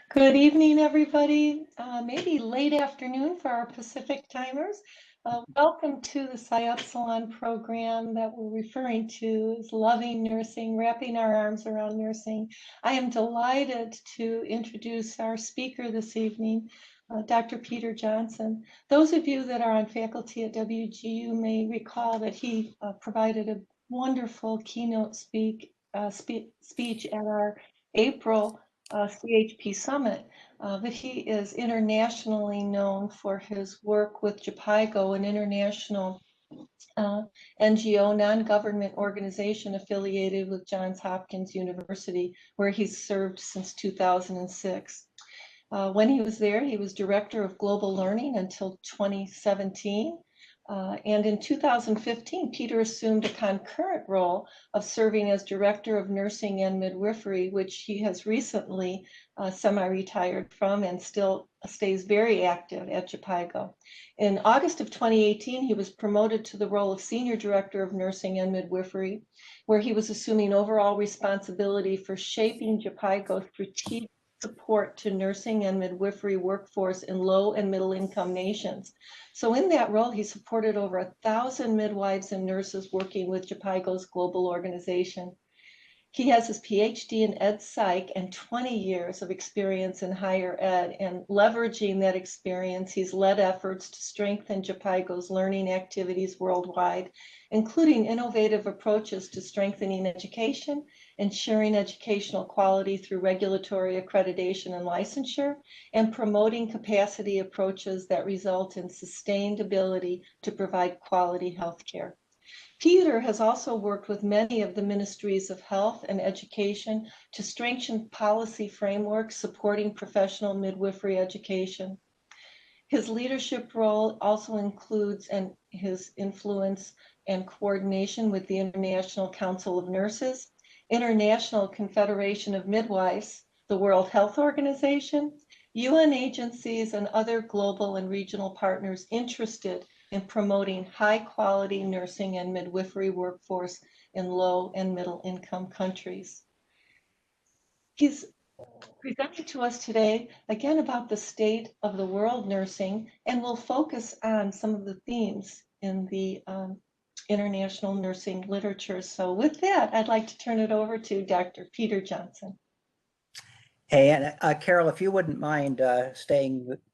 Good evening, everybody. Maybe late afternoon for our Pacific timers. Welcome to the Psi Upsilon program that we're referring to as Loving Nursing, wrapping our arms around nursing. I am delighted to introduce our speaker this evening, Dr. Peter Johnson. Those of you that are on faculty at WGU may recall that he provided a wonderful keynote speech at our April CHP Summit, but he is internationally known for his work with JPIGO, an international NGO, non-government organization affiliated with Johns Hopkins University, where he's served since 2006. When he was there, he was Director of Global Learning until 2017. And in 2015, Peter assumed a concurrent role of serving as Director of Nursing and Midwifery, which he has recently semi-retired from and still stays very active at JPIGO. In August of 2018, he was promoted to the role of Senior Director of Nursing and Midwifery, where he was assuming overall responsibility for shaping JPIGO's strategic support to nursing and midwifery workforce in low and middle income nations. So in that role, he supported over 1,000 midwives and nurses working with JPIGO's global organization. He has his PhD in Ed Psych and 20 years of experience in higher ed, and leveraging that experience, he's led efforts to strengthen JPIGO's learning activities worldwide, including innovative approaches to strengthening education, ensuring educational quality through regulatory accreditation and licensure, and promoting capacity approaches that result in sustained ability to provide quality health care. Peter has also worked with many of the ministries of health and education to strengthen policy frameworks supporting professional midwifery education. His leadership role also includes his influence and coordination with the International Council of Nurses, International Confederation of Midwives, the World Health Organization, UN agencies, and other global and regional partners interested in promoting high-quality nursing and midwifery workforce in low and middle income countries. He's presenting to us today, again, about the state of the world nursing, and we'll focus on some of the themes in the international nursing literature. So with that, I'd like to turn it over to Dr. Peter Johnson. Hey, and Carol, if you wouldn't mind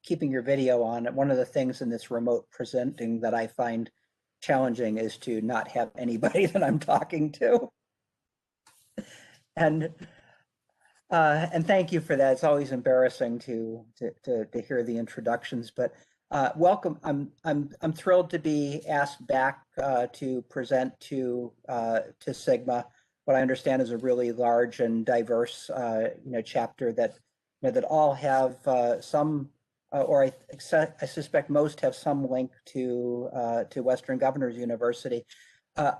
keeping your video on, one of the things in this remote presenting that I find challenging is to not have anybody that I'm talking to. And thank you for that. It's always embarrassing to hear the introductions, but welcome. I'm thrilled to be asked back to present to Sigma. What I understand is a really large and diverse, chapter that that all have some, or I suspect most have some link to Western Governors University. I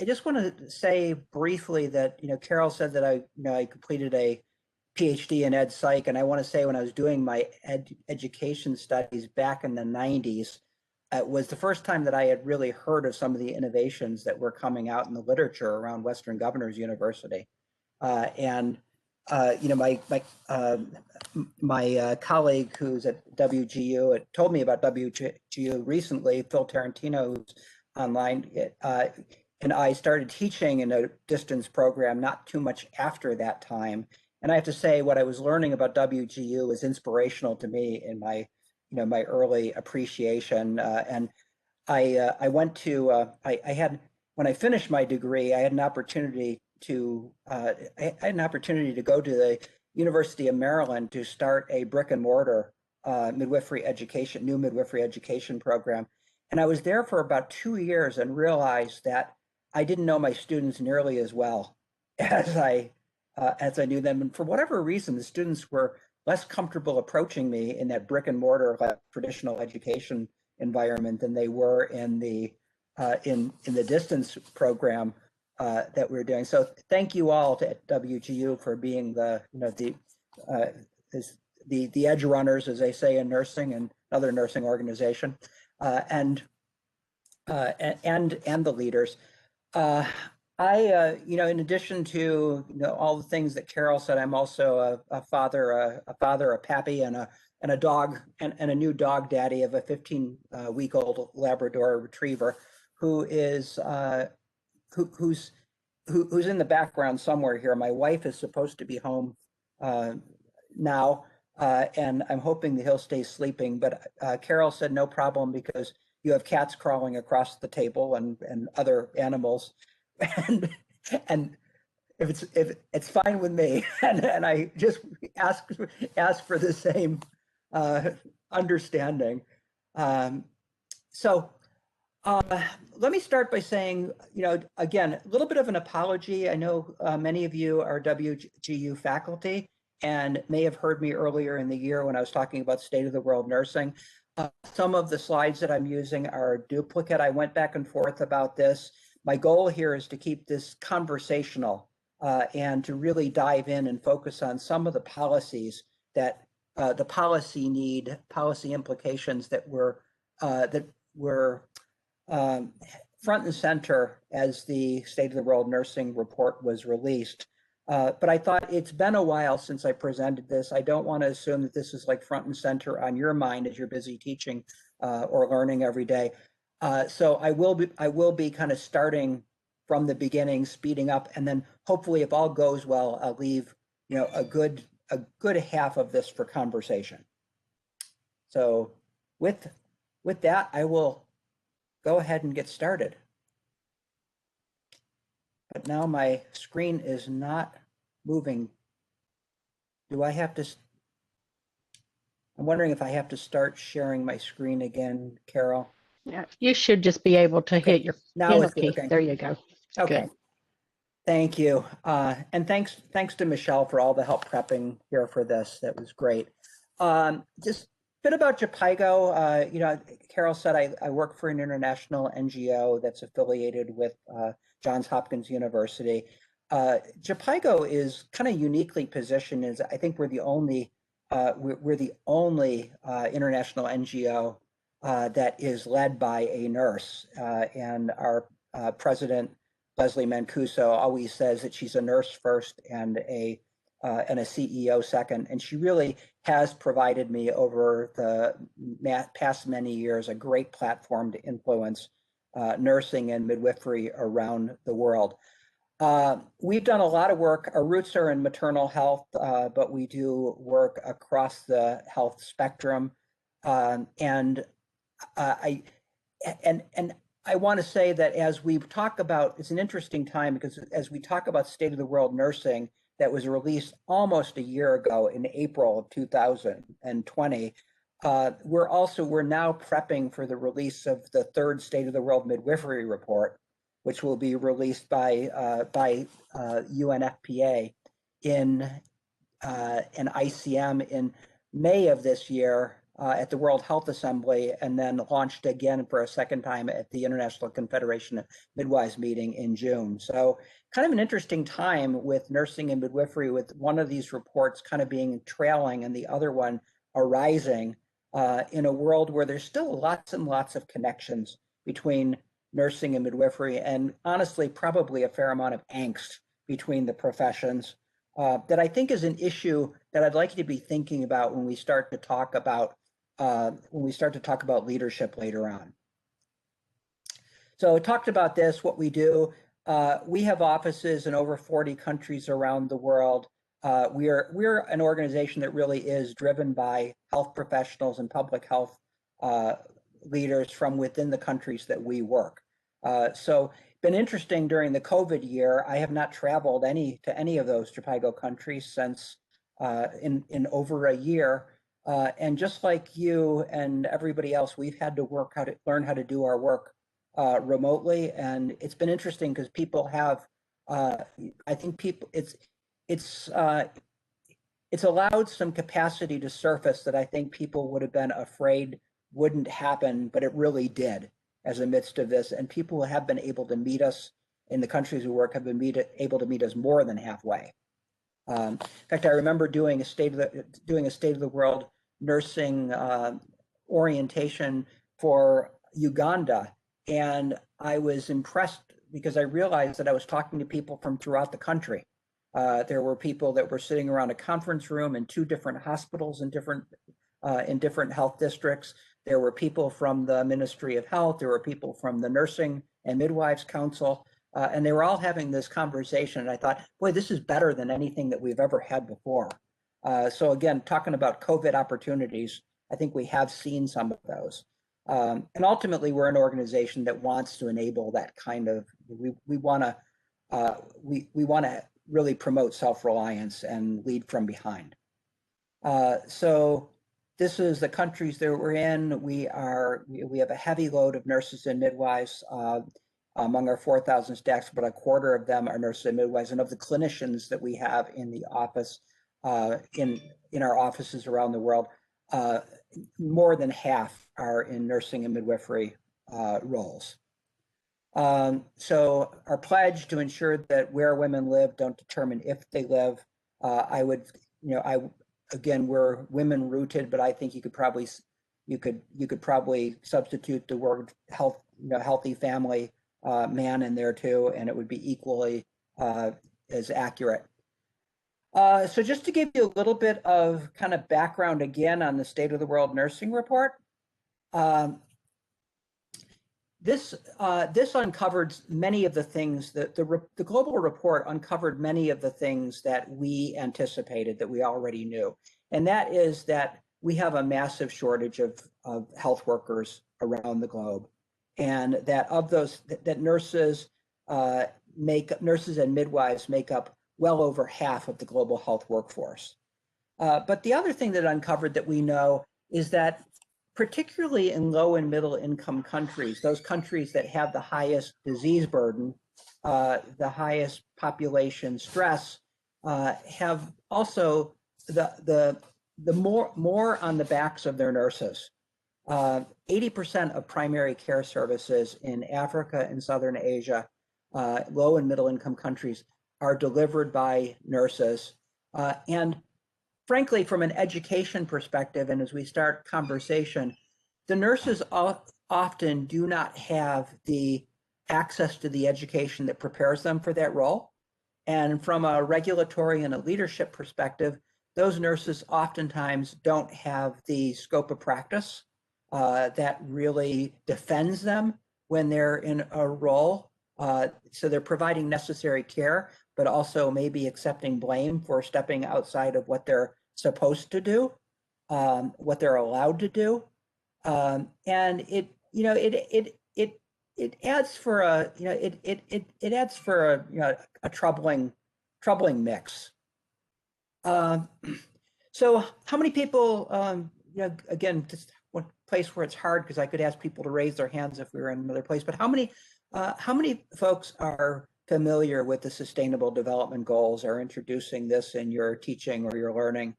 just want to say briefly that Carol said that I completed a PhD in Ed Psych, and I want to say when I was doing my education studies back in the 90s. It was the first time that I had really heard of some of the innovations that were coming out in the literature around Western Governors University. My colleague who's at WGU told me about WGU recently, Phil Tarantino, who's online, and I started teaching in a distance program not too much after that time. And I have to say, what I was learning about WGU was inspirational to me in my my early appreciation. And I went to, I had, when I finished my degree, I had an opportunity to, go to the University of Maryland to start a brick and mortar new midwifery education program. And I was there for about 2 years and realized that I didn't know my students nearly as well as I knew them. And for whatever reason, the students were less comfortable approaching me in that brick and mortar traditional education environment than they were in the distance program that we were doing. So thank you all to WGU for being the the edge runners, as they say in nursing and other nursing organization, and the leaders. In addition to all the things that Carol said, I'm also a father, a pappy, and a dog, and a new dog daddy of a 15-week-old Labrador Retriever, who is who's in the background somewhere here. My wife is supposed to be home now, and I'm hoping that he'll stay sleeping. But Carol said no problem because you have cats crawling across the table and other animals, and and if it's fine with me, and I just ask for the same understanding. Um, so let me start by saying, again, a little bit of an apology. I know many of you are WGU faculty and may have heard me earlier in the year when I was talking about state of the world nursing. Some of the slides that I'm using are duplicate. I went back and forth about this. My goal here is to keep this conversational and to really dive in and focus on some of the policies that the policy implications that were front and center as the State of the World Nursing Report was released. But I thought it's been a while since I presented this. I don't want to assume that this is like front and center on your mind as you're busy teaching or learning every day. So I will be kind of starting from the beginning, speeding up, and then hopefully, if all goes well, I'll leave a good half of this for conversation. So with that, I will go ahead and get started. But now my screen is not moving. Do I have to? I'm wondering if I have to start sharing my screen again, Carol. Yeah, you should just be able to hit your now enter it's key. working. There you go. Okay. Good. Thank you. And thanks to Michelle for all the help prepping here for this. That was great. Just a bit about JPIGO. Carol said I work for an international NGO that's affiliated with Johns Hopkins University. JPIGO is kind of uniquely positioned as I think we're the only international NGO that is led by a nurse, and our president Leslie Mancuso always says that she's a nurse first and a CEO second, and she really has provided me over the past many years a great platform to influence nursing and midwifery around the world. We've done a lot of work. Our roots are in maternal health, but we do work across the health spectrum, and I want to say that as we talk about, it's an interesting time because as we talk about state of the world nursing that was released almost a year ago in April of 2020, we're now prepping for the release of the third State of the World Midwifery Report, which will be released by UNFPA in ICM in May of this year at the World Health Assembly, and then launched again for a second time at the International Confederation of Midwives meeting in June. So kind of an interesting time with nursing and midwifery, with one of these reports kind of being trailing and the other one arising in a world where there's still lots and lots of connections between nursing and midwifery, and honestly, probably a fair amount of angst between the professions that I think is an issue that I'd like you to be thinking about when we start to talk about leadership later on. So I talked about this, what we do. We have offices in over 40 countries around the world. We're an organization that really is driven by health professionals and public health leaders from within the countries that we work. So been interesting during the COVID year. I have not traveled to any of those JPIGO countries since in over a year. And just like you and everybody else, we've had to learn how to do our work remotely. And it's been interesting because people have, I think it's allowed some capacity to surface that I think people would have been afraid wouldn't happen, but it really did as a midst of this. And people have been able to meet us in the countries we work, have been able to meet us more than halfway. In fact, I remember doing a state of the world nursing orientation for Uganda, and I was impressed because I realized that I was talking to people from throughout the country. There were people that were sitting around a conference room in 2 different hospitals in different health districts. There were people from the Ministry of Health. There were people from the Nursing and Midwives Council, and they were all having this conversation. And I thought, boy, this is better than anything that we've ever had before. So again, talking about COVID opportunities, I think we have seen some of those. And ultimately, we're an organization that wants to enable that kind of, we want to really promote self-reliance and lead from behind. So this is the countries that we're in. We have a heavy load of nurses and midwives. Among our 4,000 staffs, but a quarter of them are nurses and midwives. And of the clinicians that we have in the office, in our offices around the world, more than half are in nursing and midwifery roles. So our pledge to ensure that where women live don't determine if they live. Again, we're women rooted, but I think you could probably substitute the word health, healthy family, man in there too, and it would be equally as accurate. So just to give you a little bit of kind of background again on the State of the World Nursing Report, this uncovered many of the things that the global report uncovered many of the things that we anticipated, that we already knew, and that is that we have a massive shortage of health workers around the globe, and that of those that nurses and midwives make up well over half of the global health workforce. But the other thing that uncovered that we know is that particularly in low and middle income countries, those countries that have the highest disease burden, the highest population stress, have also the more on the backs of their nurses. 80% of primary care services in Africa and Southern Asia, low and middle income countries, are delivered by nurses. And frankly, from an education perspective, and as we start conversation, the nurses often do not have the access to the education that prepares them for that role. And from a regulatory and a leadership perspective, those nurses oftentimes don't have the scope of practice that really defends them when they're in a role. So they're providing necessary care, but also maybe accepting blame for stepping outside of what they're supposed to do, what they're allowed to do, and it adds for a troubling mix. So how many people? Again, just one place where it's hard because I could ask people to raise their hands if we were in another place. But how many folks are familiar with the Sustainable Development Goals, or introducing this in your teaching or your learning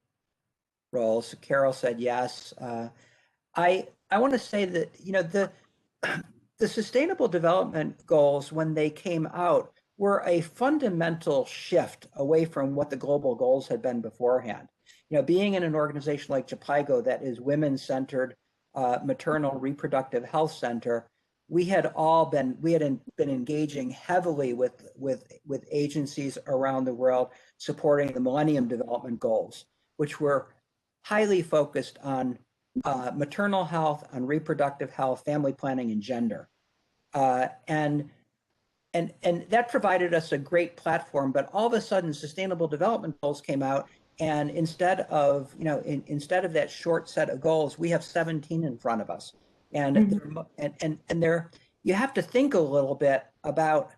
roles? Carol said yes. I want to say that the Sustainable Development Goals, when they came out, were a fundamental shift away from what the global goals had been beforehand. Being in an organization like JPIGO that is women-centered, maternal reproductive health center, we had been engaging heavily with agencies around the world supporting the Millennium Development Goals, which were highly focused on maternal health, on reproductive health, family planning, and gender. And that provided us a great platform. But all of a sudden, Sustainable Development Goals came out, and instead of that short set of goals, we have 17 in front of us. And you have to think a little bit about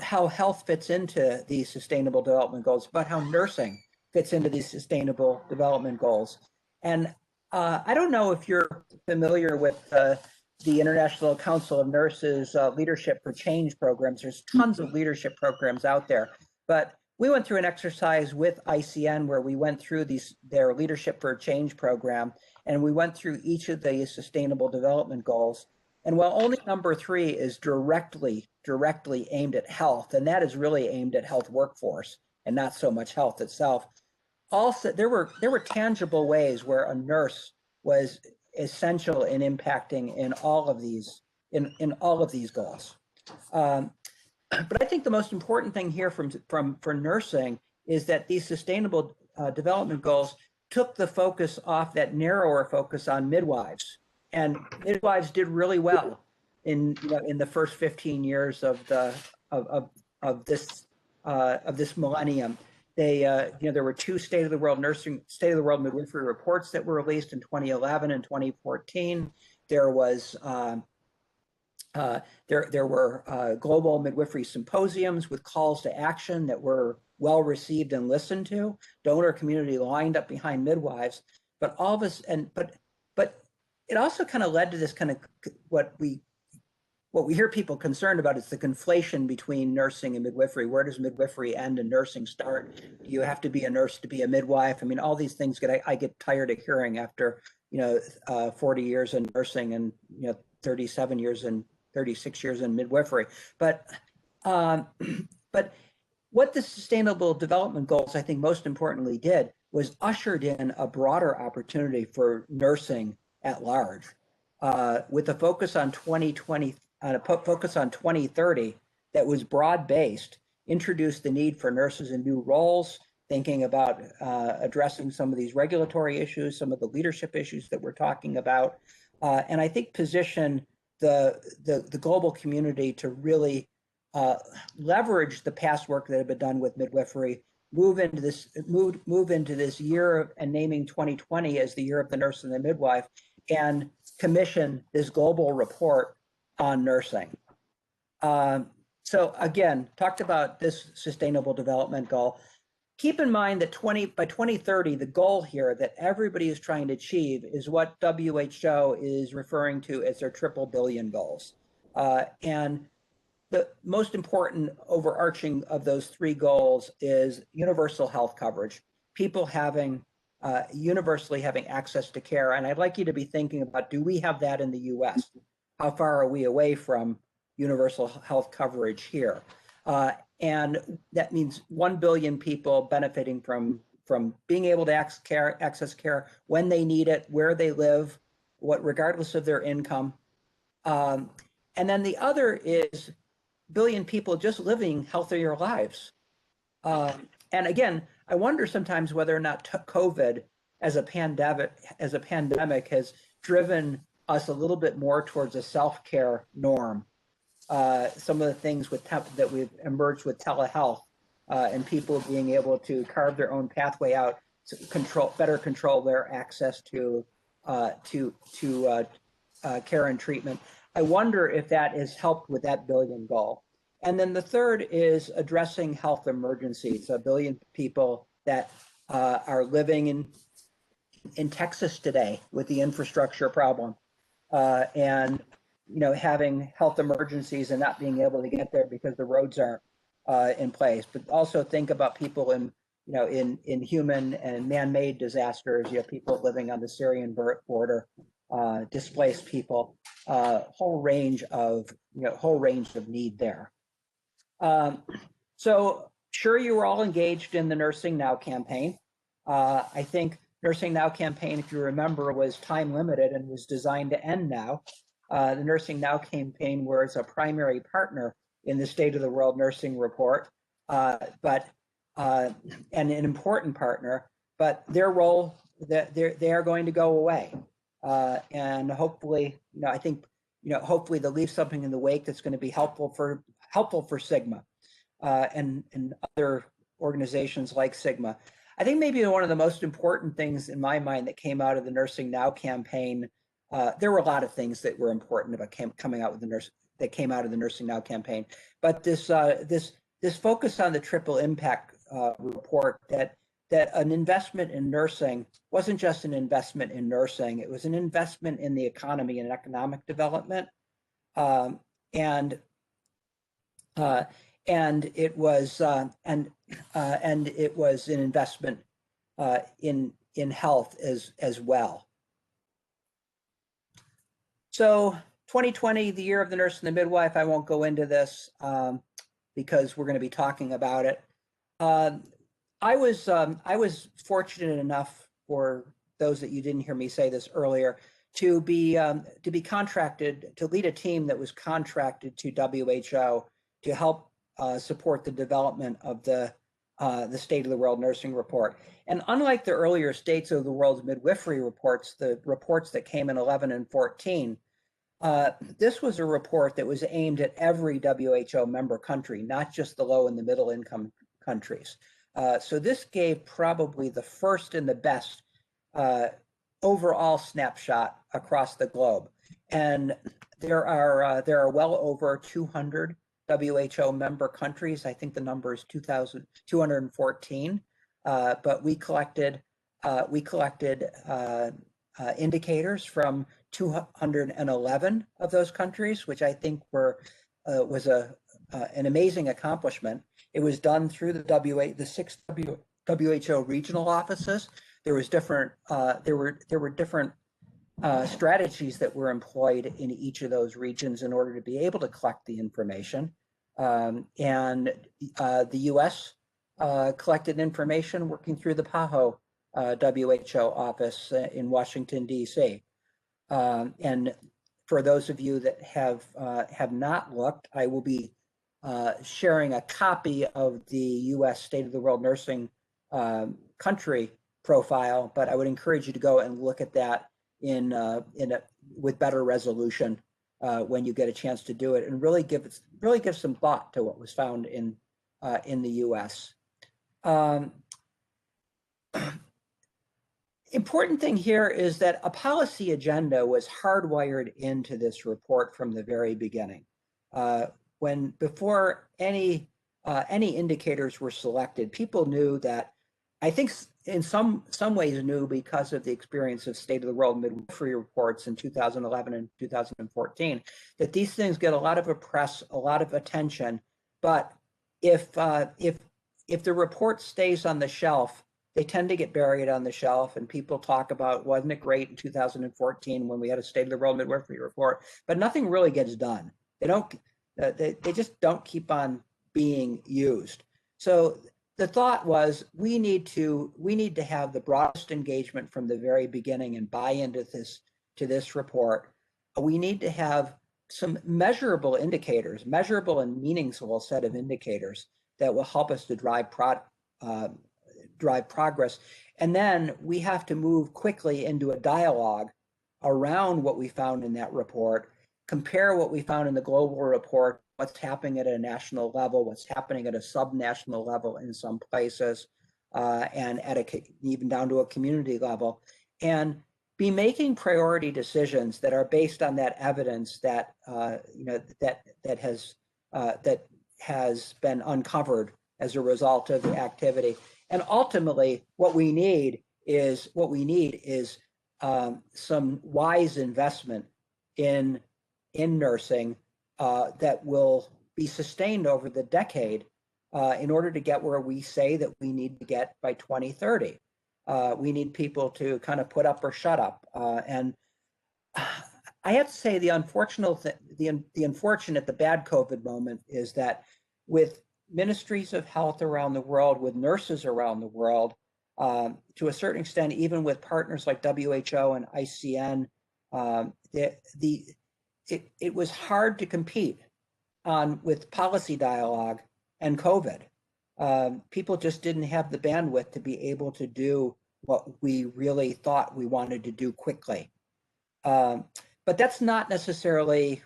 how health fits into these Sustainable Development Goals, about how nursing fits into these Sustainable Development Goals. And I don't know if you're familiar with the International Council of Nurses Leadership for Change programs. There's tons of leadership programs out there, but we went through an exercise with ICN where we went through their Leadership for Change program, and we went through each of the Sustainable Development Goals. And while only number 3 is directly aimed at health, and that is really aimed at health workforce and not so much health itself, also there were tangible ways where a nurse was essential in impacting in all of these goals. But I think the most important thing here for nursing is that these sustainable development goals took the focus off that narrower focus on midwives, and midwives did really well in in the first 15 years of the of this millennium. They there were two state of the world midwifery reports that were released in 2011 and 2014. There was there were global midwifery symposiums with calls to action that were well received and listened to. Donor community lined up behind midwives, but all of us but it also kind of led to this kind of what we hear people concerned about is the conflation between nursing and midwifery. Where does midwifery end and nursing start? Do you have to be a nurse to be a midwife? I mean, all these things I get tired of hearing after 40 years in nursing and 37 years and 36 years in midwifery. But what the Sustainable Development Goals, I think most importantly did, was ushered in a broader opportunity for nursing at large, with a focus on 2020, a focus on 2030 that was broad-based, introduced the need for nurses in new roles, thinking about addressing some of these regulatory issues, some of the leadership issues that we're talking about, and I think position the global community to really leverage the past work that had been done with midwifery, move into this year and naming 2020 as the year of the nurse and the midwife, and commission this global report on nursing. So again, talked about this sustainable development goal. Keep in mind that by 2030, the goal here that everybody is trying to achieve is what WHO is referring to as their triple billion goals. And the most important overarching of those three goals is universal health coverage, people having universally having access to care. And I'd like you to be thinking about, do we have that in the US? How far are we away from universal health coverage here? And that means 1 billion people benefiting from being able to access care when they need it, where they live, regardless of their income. And then the other is billion people just living healthier lives. And again, I wonder sometimes whether or not COVID as a pandemic has driven us a little bit more towards a self-care norm. Some of the things that we've emerged with telehealth and people being able to carve their own pathway out to better control their access to care and treatment. I wonder if that has helped with that billion goal. And then the third is addressing health emergencies. A billion people that are living in Texas today with the infrastructure problem, and having health emergencies and not being able to get there because the roads aren't in place. But also think about people in human and man-made disasters. People living on the Syrian border, displaced people, whole range of need there. So sure, you were all engaged in the Nursing Now campaign. I think Nursing Now campaign, if you remember, was time limited and was designed to end now. The Nursing Now campaign was a primary partner in the State of the World Nursing Report, and an important partner, but their role, they are going to go away. And hopefully, I think, hopefully they'll leave something in the wake that's going to be helpful for Sigma and other organizations like Sigma. I think maybe one of the most important things in my mind that came out of the Nursing Now campaign, there were a lot of things that were important about coming out with that came out of the Nursing Now campaign, but this focus on the triple impact report that an investment in nursing wasn't just an investment in nursing; it was an investment in the economy and economic development, and it was an investment in health as well. So 2020, the year of the nurse and the midwife, I won't go into this because we're going to be talking about it. I was fortunate enough, for those that you didn't hear me say this earlier, to be contracted to lead a team that was contracted to WHO to help support the development of the State of the World Nursing Report. And unlike the earlier States of the World's Midwifery reports, the reports that came in 11 and 14, this was a report that was aimed at every WHO member country, not just the low and the middle income countries. So this gave probably the first and the best overall snapshot across the globe. And there are well over 200 WHO member countries. I think the number is 214. But we collected indicators from 211 of those countries, which I think was an amazing accomplishment. It was done through the 6 WHO regional offices. There were different strategies that were employed in each of those regions in order to be able to collect the information. And the U.S. Collected information working through the PAHO WHO office in Washington, D.C. And for those of you that have not looked, I will be sharing a copy of the U.S. State of the World Nursing country profile, but I would encourage you to go and look at that with better resolution when you get a chance to do it, and really give some thought to what was found in the U.S. Important thing here is that a policy agenda was hardwired into this report from the very beginning. Before any indicators were selected, people knew that, I think in some ways knew because of the experience of State of the World Midwifery reports in 2011 and 2014, that these things get a lot of press, a lot of attention, but if the report stays on the shelf, they tend to get buried on the shelf, and people talk about, wasn't it great in 2014 when we had a State of the World Midwifery report, but nothing really gets done. They just don't keep on being used. So the thought was, we need to have the broadest engagement from the very beginning and buy into this report. We need to have some measurable indicators, measurable and meaningful set of indicators that will help us to drive progress. And then we have to move quickly into a dialogue around what we found in that report, compare what we found in the global report, what's happening at a national level, what's happening at a subnational level in some places, and even down to a community level, and be making priority decisions that are based on that evidence that has been uncovered as a result of the activity. And ultimately, what we need is some wise investment in nursing that will be sustained over the decade in order to get where we say that we need to get by 2030. We need people to kind of put up or shut up. And I have to say, the unfortunate, the bad COVID moment is that with ministries of health around the world, with nurses around the world, to a certain extent, even with partners like WHO and ICN, it was hard to compete with policy dialogue and COVID. People just didn't have the bandwidth to be able to do what we really thought we wanted to do quickly. But that's not necessarily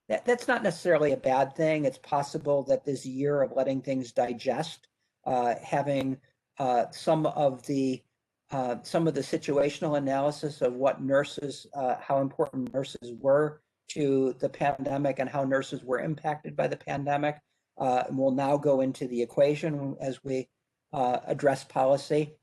a bad thing. It's possible that this year of letting things digest, having some of the situational analysis of what nurses, how important nurses were to the pandemic and how nurses were impacted by the pandemic, will now go into the equation as we address policy.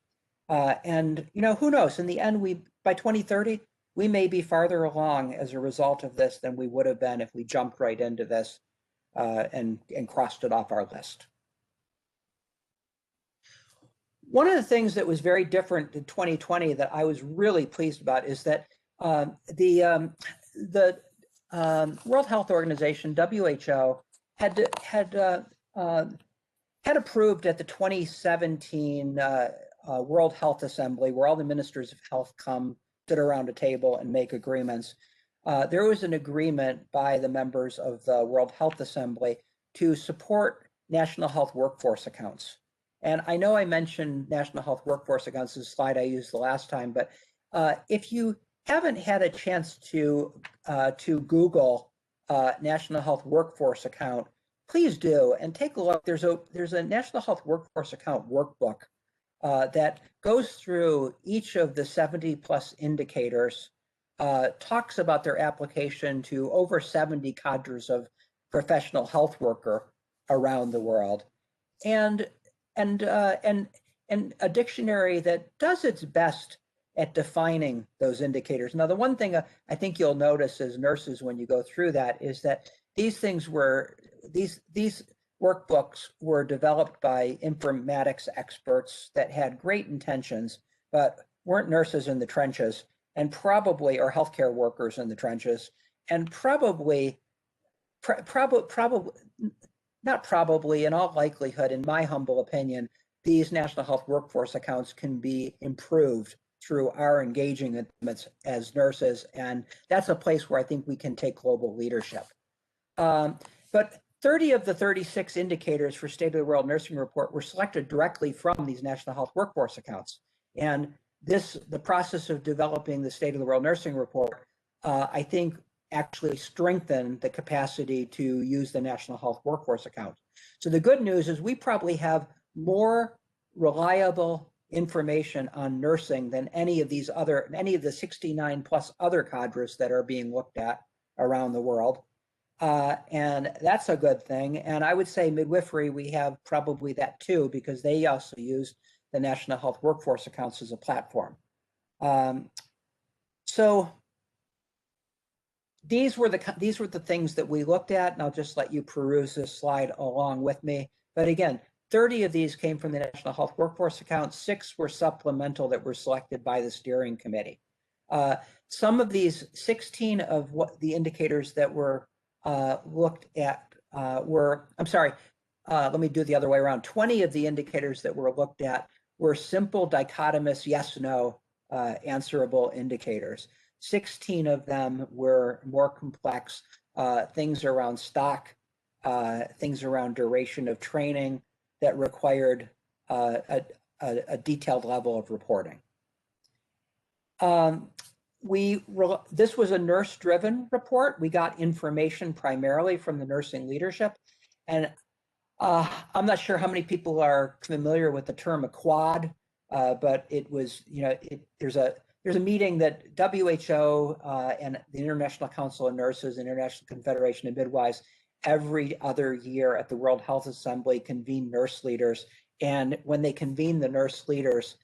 And who knows? In the end, by 2030. We may be farther along as a result of this than we would have been if we jumped right into this and crossed it off our list. One of the things that was very different in 2020 that I was really pleased about is that the World Health Organization, WHO, had approved at the 2017 World Health Assembly, where all the ministers of health sit around a table and make agreements. There was an agreement by the members of the World Health Assembly to support national health workforce accounts. And I know I mentioned national health workforce accounts, this slide I used the last time, but if you haven't had a chance to Google national health workforce account, please do and take a look. There's a national health workforce account workbook that goes through each of the 70 plus indicators, talks about their application to over 70 cadres of professional health worker around the world, and a dictionary that does its best at defining those indicators. Now, the one thing I think you'll notice as nurses when you go through that is that these workbooks were developed by informatics experts that had great intentions, but weren't nurses in the trenches, and probably are healthcare workers in the trenches, and probably not probably, in all likelihood, in my humble opinion, these national health workforce accounts can be improved through our engaging them as nurses. And that's a place where I think we can take global leadership. But 30 of the 36 indicators for State of the World Nursing Report were selected directly from these national health workforce accounts. And the process of developing the State of the World Nursing Report, I think, actually strengthen the capacity to use the national health workforce account. So the good news is we probably have more reliable information on nursing than any of the 69 plus other cadres that are being looked at around the world. And that's a good thing. And I would say midwifery, we have probably that too, because they also use the national health workforce accounts as a platform. So these were the things that we looked at, and I'll just let you peruse this slide along with me. But again, 30 of these came from the National Health Workforce Account. 6 were supplemental that were selected by the steering committee. Some of these 16 of what the indicators that were looked at let me do the other way around. 20 of the indicators that were looked at were simple dichotomous yes/no answerable indicators. 16 of them were more complex, things around stock, things around duration of training that required a detailed level of reporting. This was a nurse-driven report. We got information primarily from the nursing leadership. And I'm not sure how many people are familiar with the term a quad, but it was, there's a meeting that WHO and the International Council of Nurses and International Confederation of Midwives every other year at the World Health Assembly convene nurse leaders. And when they convene the nurse leaders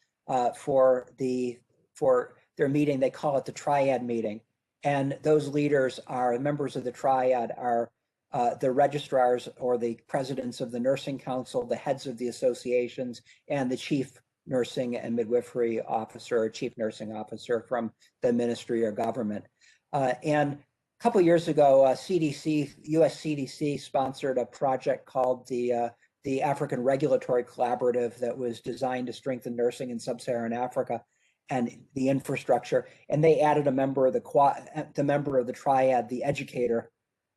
for their meeting, they call it the triad meeting. And those leaders are members of the triad are the registrars or the presidents of the nursing council, the heads of the associations, and the chief nursing and midwifery officer or chief nursing officer from the ministry or government. And a couple of years ago, US CDC sponsored a project called the African Regulatory Collaborative that was designed to strengthen nursing in sub-Saharan Africa and the infrastructure. And they added a member of the member of the triad, the educator,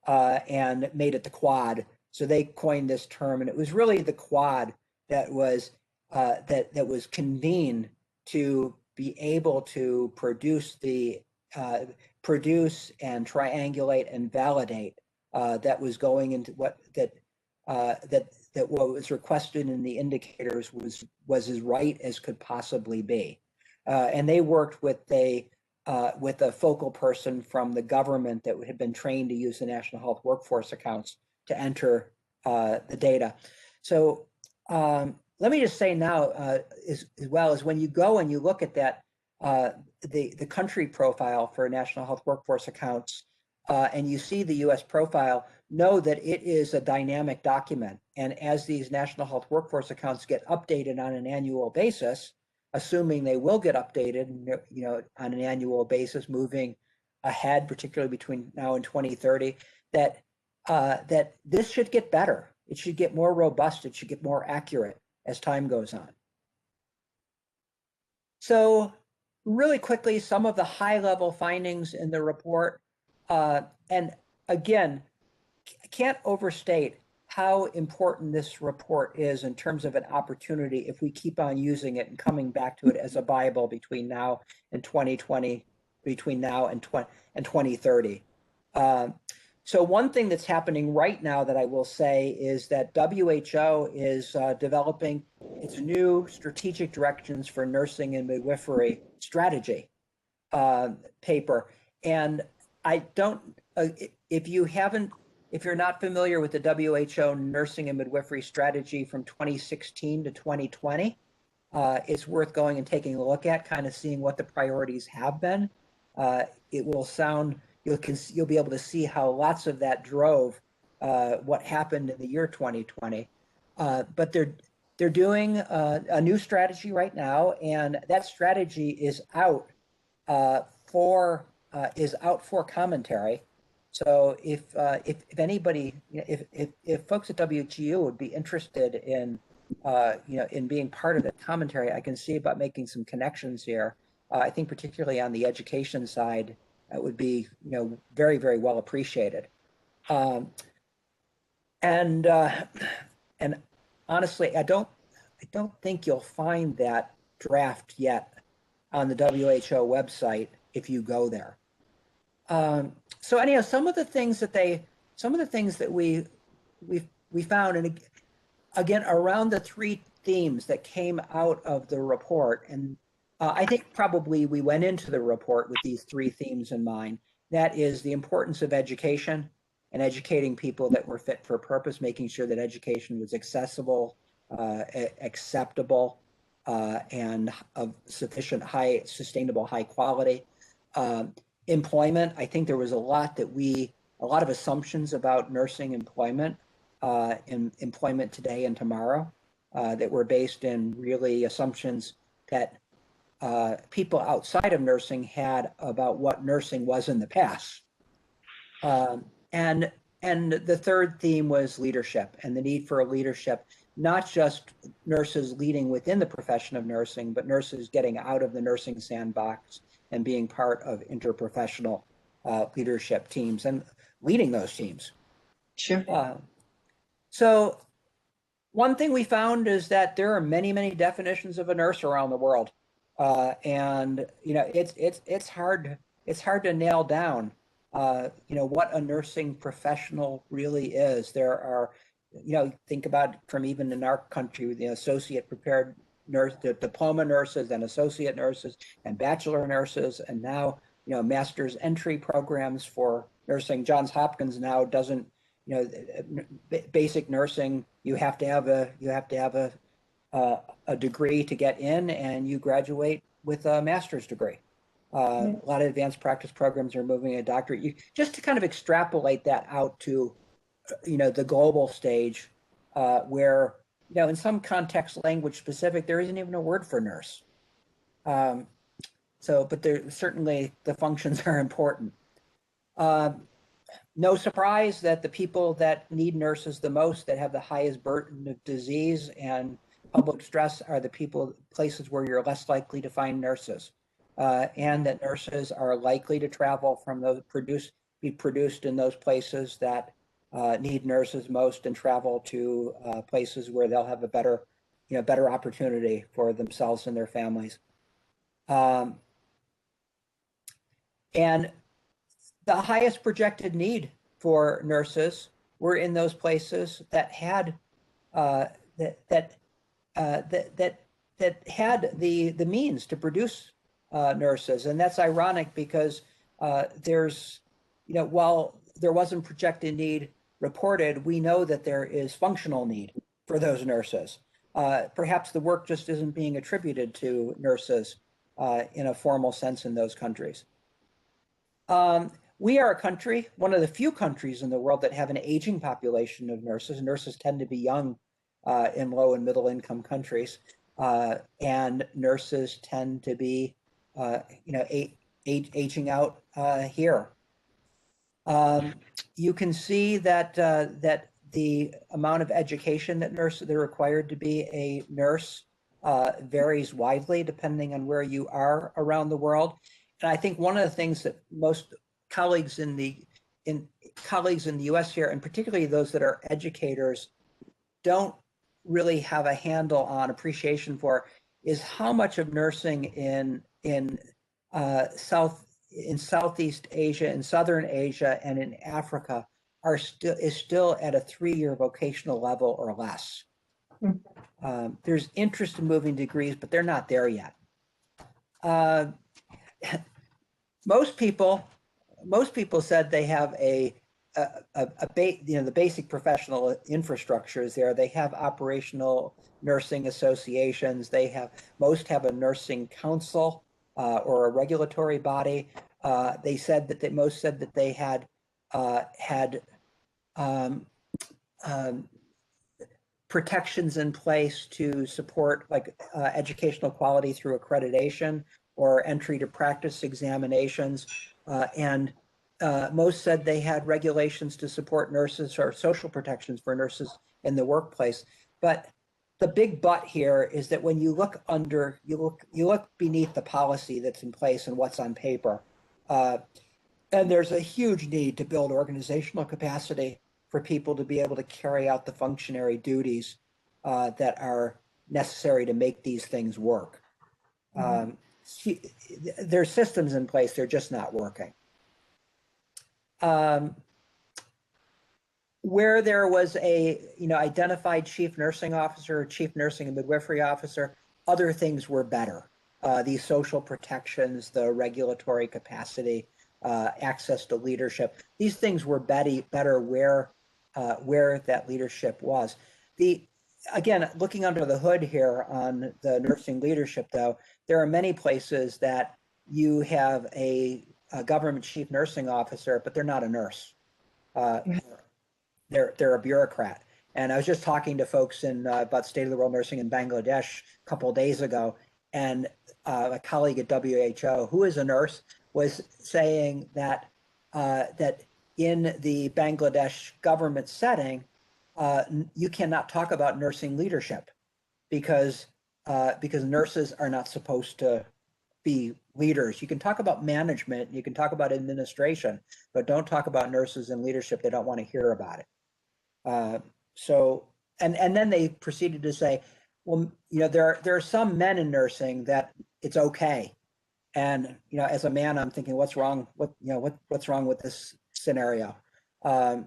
and made it the quad. So they coined this term, and it was really the quad that was convened to be able to produce and triangulate and validate that was going into what was requested in the indicators was as right as could possibly be. And they worked with a focal person from the government that had been trained to use the National Health Workforce accounts to enter the data. So let me just say now, as well as when you go and you look at that, the country profile for National Health Workforce accounts, and you see the US profile, know that it is a dynamic document. And as these National Health Workforce accounts get updated on an annual basis, assuming they will get updated, on an annual basis, moving ahead, particularly between now and 2030, that this should get better. It should get more robust. It should get more accurate as time goes on. So really quickly, some of the high-level findings in the report, and again, I can't overstate how important this report is in terms of an opportunity if we keep on using it and coming back to it as a Bible between now and 2020, between now and 2030. So one thing that's happening right now that I will say is that WHO is developing its new strategic directions for nursing and midwifery strategy paper. And I don't, if you're not familiar with the WHO nursing and midwifery strategy from 2016 to 2020, it's worth going and taking a look at, kind of seeing what the priorities have been. It will sound, you'll be able to see how lots of that drove what happened in the year 2020. But they're doing a new strategy right now, and that strategy is out for commentary. So if anybody, if folks at WGU would be interested in in being part of the commentary, I can see about making some connections here. I think particularly on the education side, it would be very, very well appreciated. And honestly, I don't think you'll find that draft yet on the WHO website if you go there. So anyhow, some of the things that we found, and again, around the three themes that came out of the report, and I think probably we went into the report with these three themes in mind. That is the importance of education and educating people that were fit for purpose, making sure that education was accessible, acceptable, and of sufficient sustainable high quality. Employment, I think there was a lot of assumptions about nursing employment, employment today and tomorrow, that were based in really assumptions that people outside of nursing had about what nursing was in the past. And the third theme was leadership and the need for a leadership, not just nurses leading within the profession of nursing, but nurses getting out of the nursing sandbox and being part of interprofessional leadership teams and leading those teams. Sure. So one thing we found is that there are many, many definitions of a nurse around the world. And it's hard to nail down what a nursing professional really is. There are, think about from even in our country, the associate prepared nurse, the diploma nurses and associate nurses and bachelor nurses, and now master's entry programs for nursing. Johns Hopkins now doesn't, basic nursing, you have to have a degree to get in, and you graduate with a master's degree. A lot of advanced practice programs are moving a doctorate. Just to kind of extrapolate that out to, the global stage, where, in some context, language specific, there isn't even a word for nurse. But certainly the functions are important. No surprise that the people that need nurses the most, that have the highest burden of disease and public stress, are the places where you're less likely to find nurses, and that nurses are likely to travel from be produced in those places that need nurses most, and travel to places where they'll have a better opportunity for themselves and their families. And the highest projected need for nurses were in those places that had that had the means to produce nurses. And that's ironic because there's, while there wasn't projected need reported, we know that there is functional need for those nurses. Perhaps the work just isn't being attributed to nurses in a formal sense in those countries. We are a country, one of the few countries in the world that have an aging population of nurses. Nurses tend to be young in low and middle income countries, and nurses tend to be, aging out here. You can see that the amount of education that they're required to be a nurse varies widely depending on where you are around the world. And I think one of the things that most colleagues in the in colleagues in the US here, and particularly those that are educators, don't really have a handle on appreciation for is how much of nursing in Southeast Asia, in Southern Asia, and in Africa is still at a 3-year vocational level or less. There's interest in moving degrees, but they're not there yet. Most people said they have the basic professional infrastructure is there. They have operational nursing associations. Most have a nursing council or a regulatory body. They said that most said that they had protections in place to support like educational quality through accreditation or entry to practice examinations, and most said they had regulations to support nurses or social protections for nurses in the workplace. But the big but here is that when you look beneath the policy that's in place and what's on paper, and there's a huge need to build organizational capacity for people to be able to carry out the functionary duties that are necessary to make these things work. There's systems in place, they're just not working. Where there was a identified chief nursing officer, chief nursing and midwifery officer, other things were better. These social protections, the regulatory capacity, access to leadership, these things were better where that leadership was. Again, looking under the hood here on the nursing leadership, though, there are many places that you have a government chief nursing officer, but they're not a nurse. They're a bureaucrat. And I was just talking to folks about state of the world nursing in Bangladesh a couple of days ago, and a colleague at WHO, who is a nurse, was saying that that in the Bangladesh government setting, you cannot talk about nursing leadership because nurses are not supposed to be leaders. You can talk about management, you can talk about administration, but don't talk about nurses and leadership. They don't want to hear about it. And then they proceeded to say, well, there are some men in nursing that it's okay. And as a man, I'm thinking, what's wrong? What's wrong with this scenario? And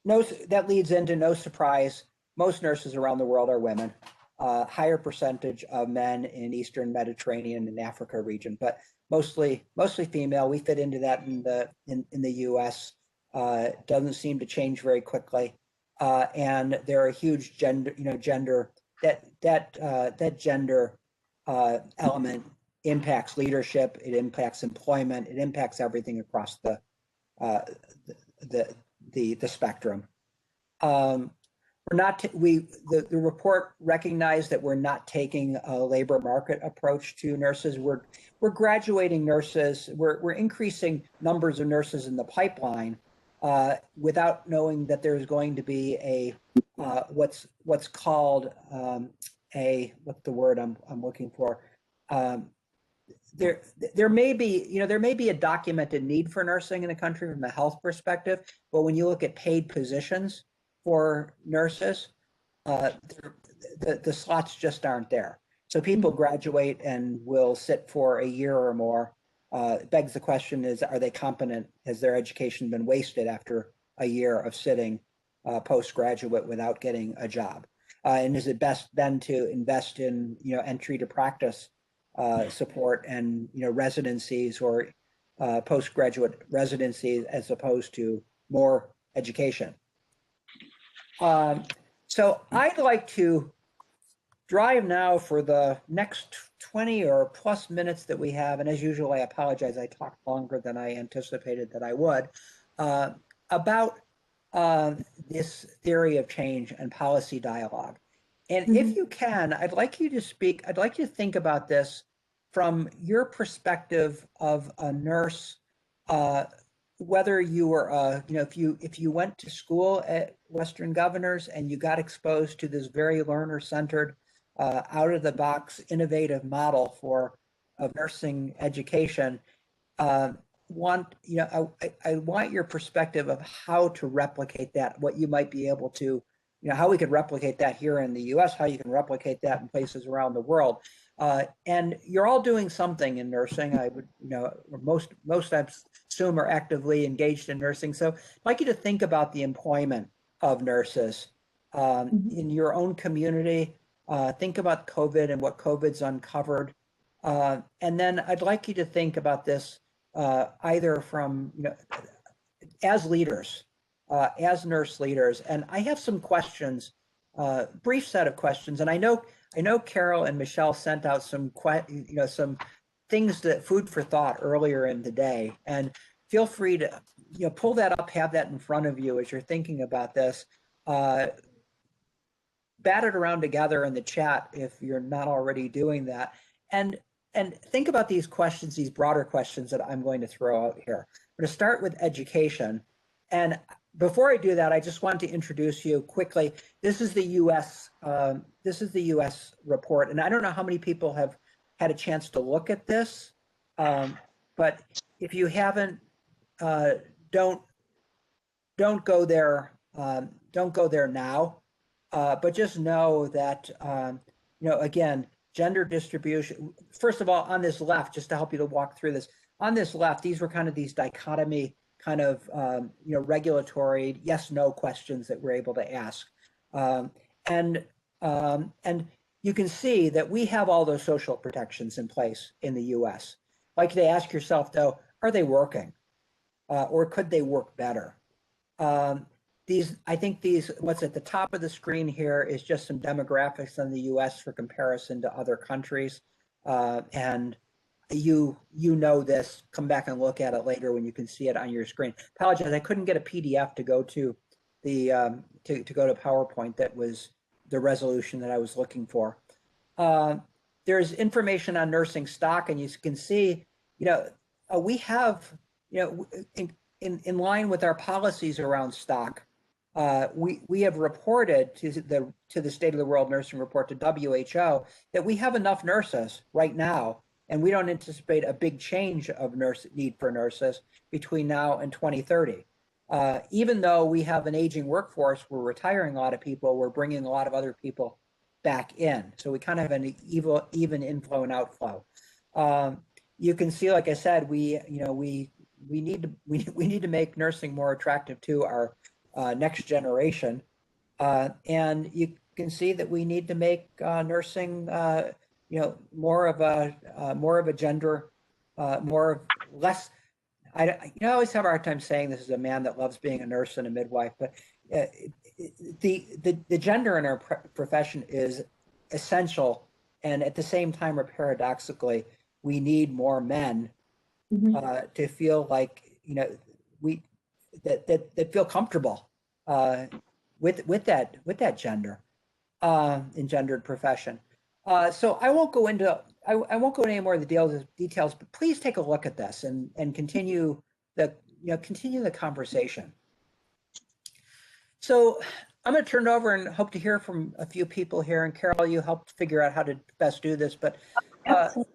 that leads into no surprise. Most nurses around the world are women. Higher percentage of men in Eastern Mediterranean and Africa region, but mostly female. We fit into that in the U.S. Doesn't seem to change very quickly, and there are huge gender element impacts leadership. It impacts employment. It impacts everything across the spectrum. The report recognized that we're not taking a labor market approach to nurses. We're graduating nurses. We're increasing numbers of nurses in the pipeline without knowing that there's going to be a what's called what's the word I'm looking for? There may be a documented need for nursing in the country from a health perspective, but when you look at paid positions for nurses, the slots just aren't there. So people graduate and will sit for a year or more. It begs the question is, are they competent? Has their education been wasted after a year of sitting postgraduate without getting a job? And is it best then to invest in entry to practice support and residencies or postgraduate residencies as opposed to more education? So I'd like to drive now for the next 20 or plus minutes that we have, and as usual, I apologize, I talked longer than I anticipated that I would, about this theory of change and policy dialogue. And if you can, I'd like you to think about this from your perspective of a nurse, whether you were, if you went to school at Western Governors and you got exposed to this very learner-centered, out-of-the-box, innovative model of nursing education, want, I want your perspective of how to replicate that, what you might be able to, how we could replicate that here in the US, how you can replicate that in places around the world. And you're all doing something in nursing. I would, most I assume are actively engaged in nursing. So I'd like you to think about the employment of nurses in your own community. Think about COVID and what COVID's uncovered. And then I'd like you to think about this either from, as leaders, as nurse leaders. And I have some questions, brief set of questions. And I know Carol and Michelle sent out some, some things that food for thought earlier in the day. And feel free to, pull that up, have that in front of you as you're thinking about this. Bat it around together in the chat if you're not already doing that. And think about these questions, these broader questions that I'm going to throw out here. I'm going to start with education. And before I do that, I just want to introduce you quickly. This is the U.S. Report, and I don't know how many people have had a chance to look at this, but if you haven't, don't go there. Don't go there now. But just know that again, gender distribution. First of all, on this left, just to help you to walk through this, on this left, these were kind of these dichotomy kind of regulatory yes/no questions that we're able to ask, and you can see that we have all those social protections in place in the U.S. Like to ask yourself though, are they working, or could they work better? I think what's at the top of the screen here is just some demographics on the U.S. for comparison to other countries. And you know this, come back and look at it later when you can see it on your screen. Apologize, I couldn't get a PDF to go to the, to go to PowerPoint. That was the resolution that I was looking for. There's information on nursing stock, and you can see, we have, in line with our policies around stock, we have reported to the State of the World Nursing Report, to WHO, that we have enough nurses right now, and we don't anticipate a big change of need for nurses between now and 2030. Even though we have an aging workforce, we're retiring a lot of people, we're bringing a lot of other people back in. So we kind of have an even inflow and outflow. You can see, like I said, we need to make nursing more attractive to our next generation, and you can see that we need to make nursing, more of a gender, less. I always have a hard time saying this as a man that loves being a nurse and a midwife, but the gender in our profession is essential, and at the same time, or paradoxically, we need more men to feel like that feel comfortable with that gender, in gendered profession. So I won't go into any more of the details, but please take a look at this and continue the conversation. So I'm going to turn it over and hope to hear from a few people here. And Carol, you helped figure out how to best do this, but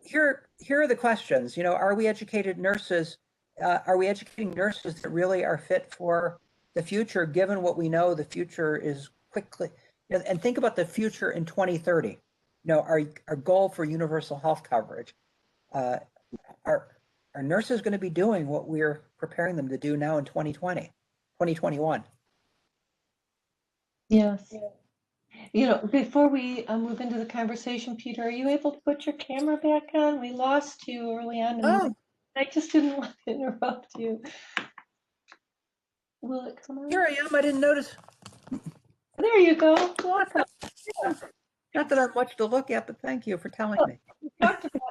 here are the questions. Are we educated nurses? Are we educating nurses that really are fit for the future, given what we know the future is quickly? And think about the future in 2030. Our goal for universal health coverage. Are nurses going to be doing what we're preparing them to do now in 2020, 2021? Yes. Before we move into the conversation, Peter, are you able to put your camera back on? We lost you early on. Oh. I just didn't want to interrupt you. Will it come on? Here I am. I didn't notice. There you go. Welcome. Not that I have much to look at, but thank you for telling me. We talked about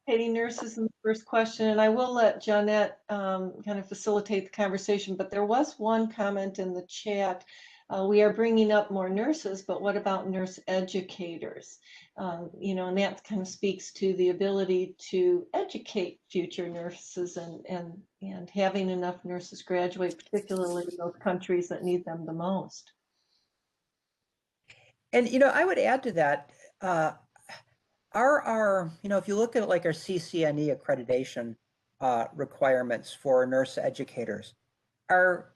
educating nurses in the first question, and I will let Jeanette kind of facilitate the conversation, but there was one comment in the chat. We are bringing up more nurses, but what about nurse educators? And that kind of speaks to the ability to educate future nurses and having enough nurses graduate, particularly in those countries that need them the most. And, I would add to that, if you look at like our CCNE accreditation, requirements for nurse educators. Are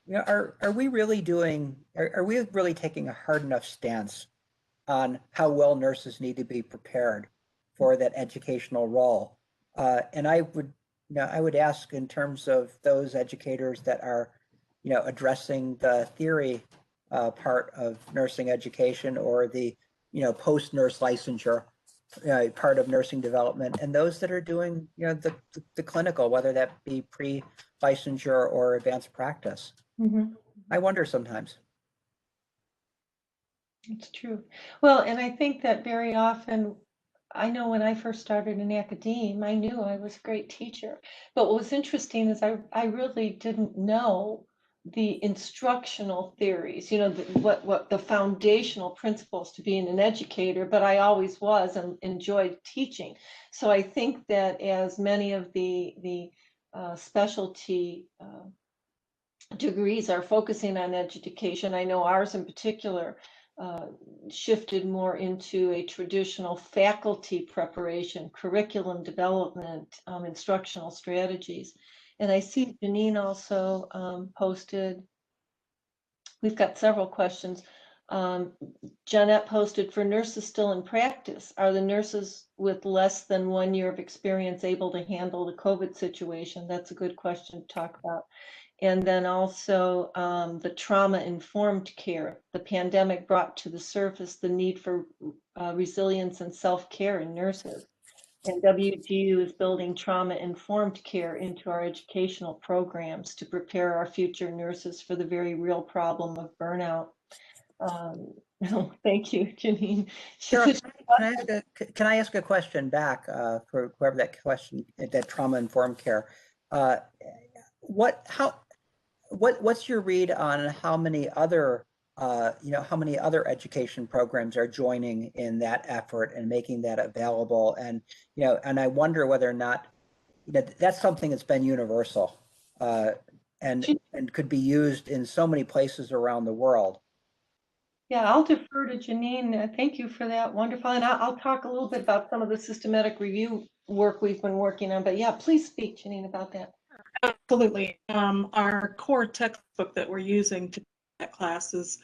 we really doing? Are we really taking a hard enough stance on how well nurses need to be prepared for that educational role? And I would ask in terms of those educators that are, addressing the theory part of nursing education, or the, post-nurse licensure part of nursing development, and those that are doing, the clinical, whether that be pre-licensure or advanced practice. Mhm. I wonder sometimes. It's true. Well, and I think that very often, I know when I first started in academia, I knew I was a great teacher. But what was interesting is I really didn't know the instructional theories, what the foundational principles to being an educator, but I always was and enjoyed teaching. So I think that as many of the specialty degrees are focusing on education, I know ours in particular uh, shifted more into a traditional faculty preparation, curriculum development, instructional strategies. And I see Janine also posted, we've got several questions. Um, Jeanette posted, for nurses still in practice, are the nurses with less than 1 year of experience able to handle the COVID situation? That's a good question to talk about. And then also the trauma-informed care. The pandemic brought to the surface the need for resilience and self-care in nurses. And WGU is building trauma-informed care into our educational programs to prepare our future nurses for the very real problem of burnout. Thank you, Janine. Sure. Can I ask a question back for whoever that question, that trauma-informed care? What's your read on how many other how many other education programs are joining in that effort and making that available? And and I wonder whether or not that's something that's been universal and could be used in so many places around the world. Yeah, I'll defer to Janine. Thank you for that. Wonderful. And I'll talk a little bit about some of the systematic review work we've been working on. But yeah, please speak, Janine, about that. Absolutely. Our core textbook that we're using to that class is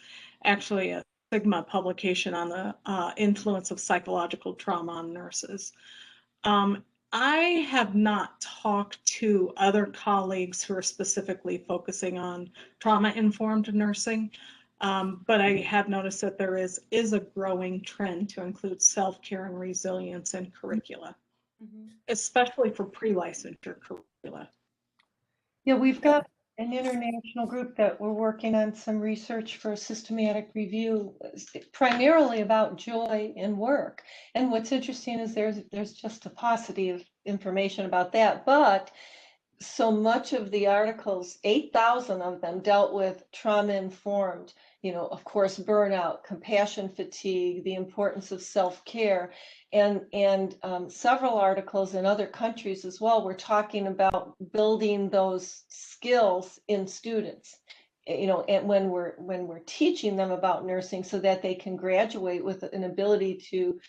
actually a Sigma publication on the influence of psychological trauma on nurses. I have not talked to other colleagues who are specifically focusing on trauma-informed nursing, but I have noticed that there is a growing trend to include self-care and resilience in curricula, especially for pre-licensure curricula. Yeah, we've got an international group that we're working on some research for a systematic review, primarily about joy in work. And what's interesting is there's just a paucity of information about that, but so much of the articles, 8,000 of them, dealt with trauma-informed, of course, burnout, compassion fatigue, the importance of self-care, and several articles in other countries as well were talking about building those skills in students, and when we're teaching them about nursing so that they can graduate with an ability to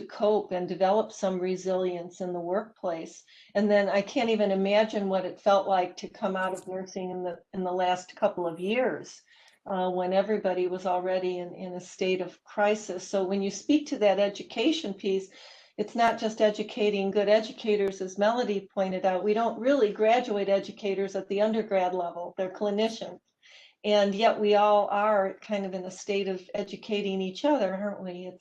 cope and develop some resilience in the workplace. And then I can't even imagine what it felt like to come out of nursing in the last couple of years when everybody was already in a state of crisis. So when you speak to that education piece, it's not just educating good educators, as Melody pointed out. We don't really graduate educators at the undergrad level. They're clinicians. And yet we all are kind of in a state of educating each other, aren't we?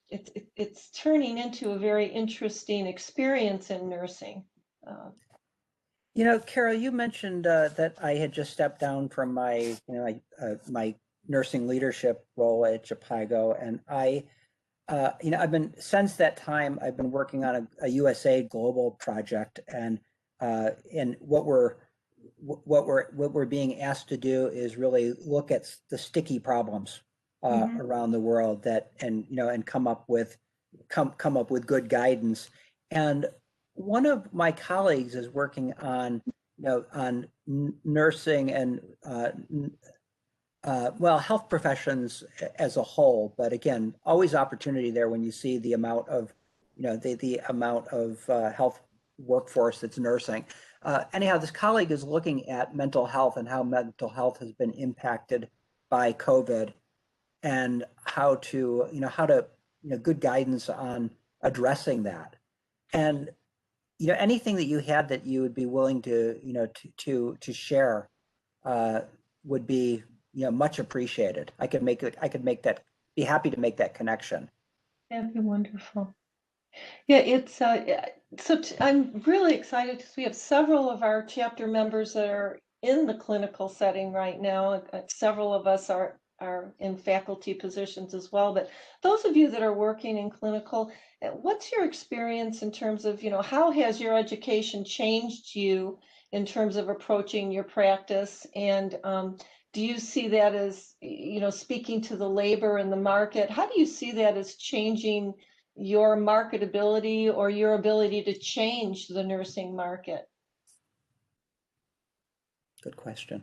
It's turning into a very interesting experience in nursing. Carol, you mentioned that I had just stepped down from my, my nursing leadership role at Chicago, and I've been, since that time, I've been working on a USA Global project, and what we're being asked to do is really look at the sticky problems around the world and come up with good guidance. And one of my colleagues is working on on nursing and health professions as a whole, but again, always opportunity there when you see the amount of the amount of health workforce that's nursing. Anyhow, this colleague is looking at mental health and how mental health has been impacted by COVID, and how to, good guidance on addressing that. And, anything that you had that you would be willing to, to share would be, much appreciated. I could be happy to make that connection. That'd be wonderful. Yeah, it's I'm really excited because we have several of our chapter members that are in the clinical setting right now. Several of us are in faculty positions as well. But those of you that are working in clinical, what's your experience in terms of, how has your education changed you in terms of approaching your practice? And do you see that as, speaking to the labor and the market? How do you see that as changing your marketability or your ability to change the nursing market? Good question.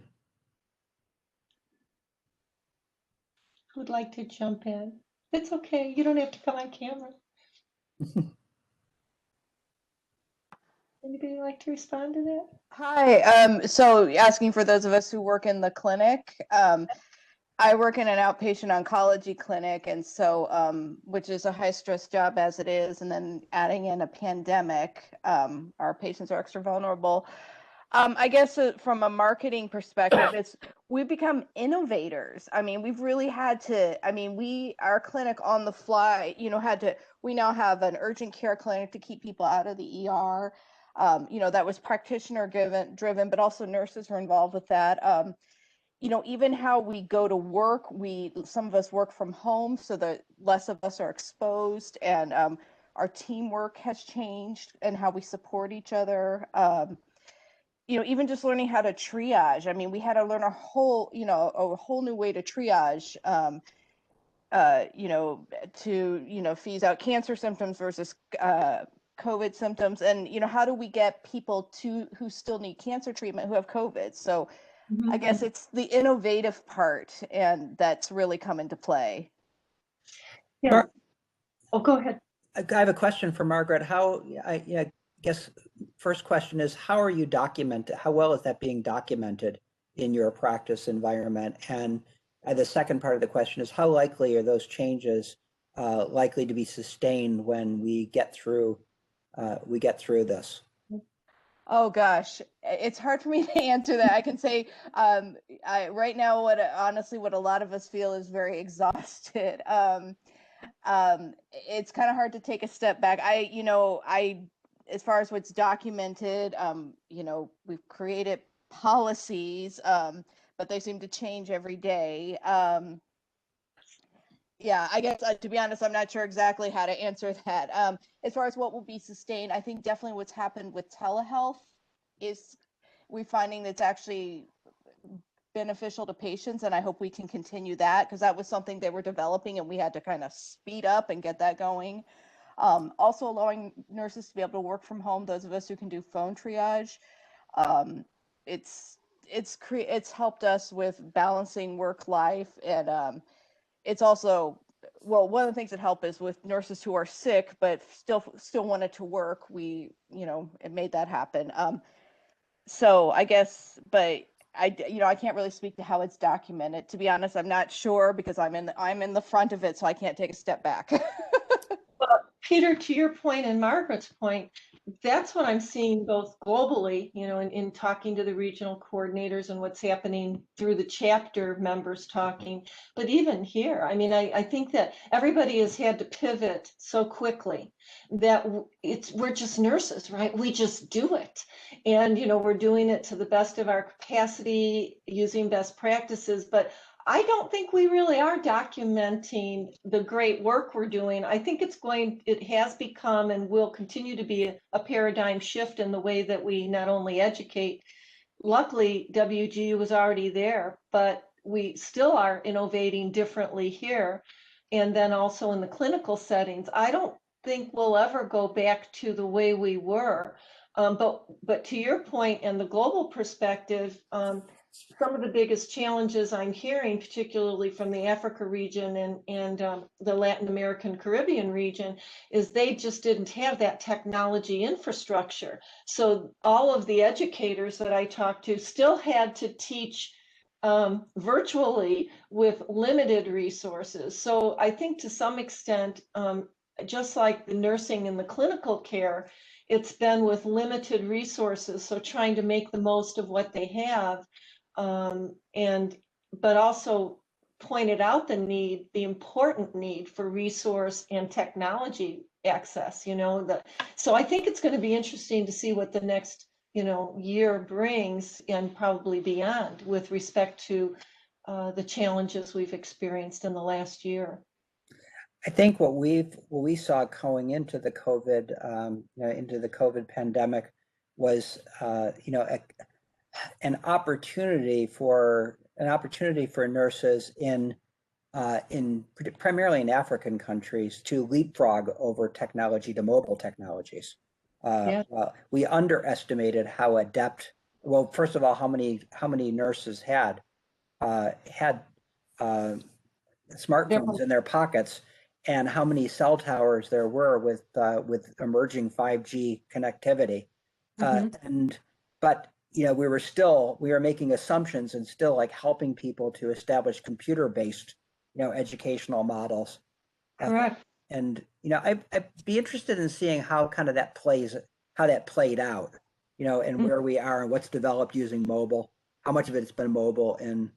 Who'd like to jump in? It's okay. You don't have to come on camera. Anybody like to respond to that? Hi. So asking for those of us who work in the clinic, I work in an outpatient oncology clinic, and so which is a high stress job as it is, and then adding in a pandemic, our patients are extra vulnerable. I guess from a marketing perspective, we've become innovators. I mean, we've really had to, our clinic on the fly, we now have an urgent care clinic to keep people out of the ER. That was practitioner driven, but also nurses were involved with that. Even how we go to work, some of us work from home so that less of us are exposed, and our teamwork has changed and how we support each other. Even just learning how to triage. I mean, we had to learn a whole new way to triage, to phase out cancer symptoms versus COVID symptoms. And, how do we get people who still need cancer treatment who have COVID? So I guess it's the innovative part, and that's really come into play. Yeah. Oh, go ahead. I have a question for Margaret. I guess first question is, how are you documented? How well is that being documented in your practice environment? And the second part of the question is, how likely are those changes likely to be sustained when we get through this? Oh gosh, it's hard for me to answer that. I can say right now, what a lot of us feel is very exhausted. It's kind of hard to take a step back. As far as what's documented, we've created policies, but they seem to change every day. Yeah, I guess to be honest, I'm not sure exactly how to answer that. As far as what will be sustained, I think definitely what's happened with telehealth is we're finding that's actually beneficial to patients, and I hope we can continue that, because that was something they were developing and we had to kind of speed up and get that going. Also allowing nurses to be able to work from home, those of us who can do phone triage. It's helped us with balancing work life, and it's also, well, one of the things that help is with nurses who are sick but still wanted to work, it made that happen. So I guess, but I can't really speak to how it's documented. To be honest, I'm not sure, because I'm in the front of it, so I can't take a step back. Well, Peter, to your point and Margaret's point, that's what I'm seeing both globally, in talking to the regional coordinators and what's happening through the chapter members talking, but even here, I think that everybody has had to pivot so quickly that we're just nurses, right? We just do it. And, we're doing it to the best of our capacity, using best practices, but I don't think we really are documenting the great work we're doing. I think it has become and will continue to be a paradigm shift in the way that we not only educate. Luckily, WGU was already there, but we still are innovating differently here. And then also in the clinical settings, I don't think we'll ever go back to the way we were. But to your point and the global perspective, some of the biggest challenges I'm hearing, particularly from the Africa region and the Latin American Caribbean region, is they just didn't have that technology infrastructure. So all of the educators that I talked to still had to teach virtually with limited resources. So I think to some extent, just like the nursing and the clinical care, it's been with limited resources. So trying to make the most of what they have, but also pointed out the important need for resource and technology access, so I think it's going to be interesting to see what the next, year brings, and probably beyond, with respect to the challenges we've experienced in the last year. I think what we saw going into the COVID pandemic was, an opportunity for nurses in primarily in African countries to leapfrog over technology to mobile technologies. Yeah. We underestimated how adept. Well, first of all, how many nurses had smartphones in their pockets, and how many cell towers there were with emerging 5G connectivity. But we were making assumptions and still like helping people to establish computer-based educational models. Correct. And I'd be interested in seeing how that played out, and where we are and what's developed using mobile, how much of it's been mobile and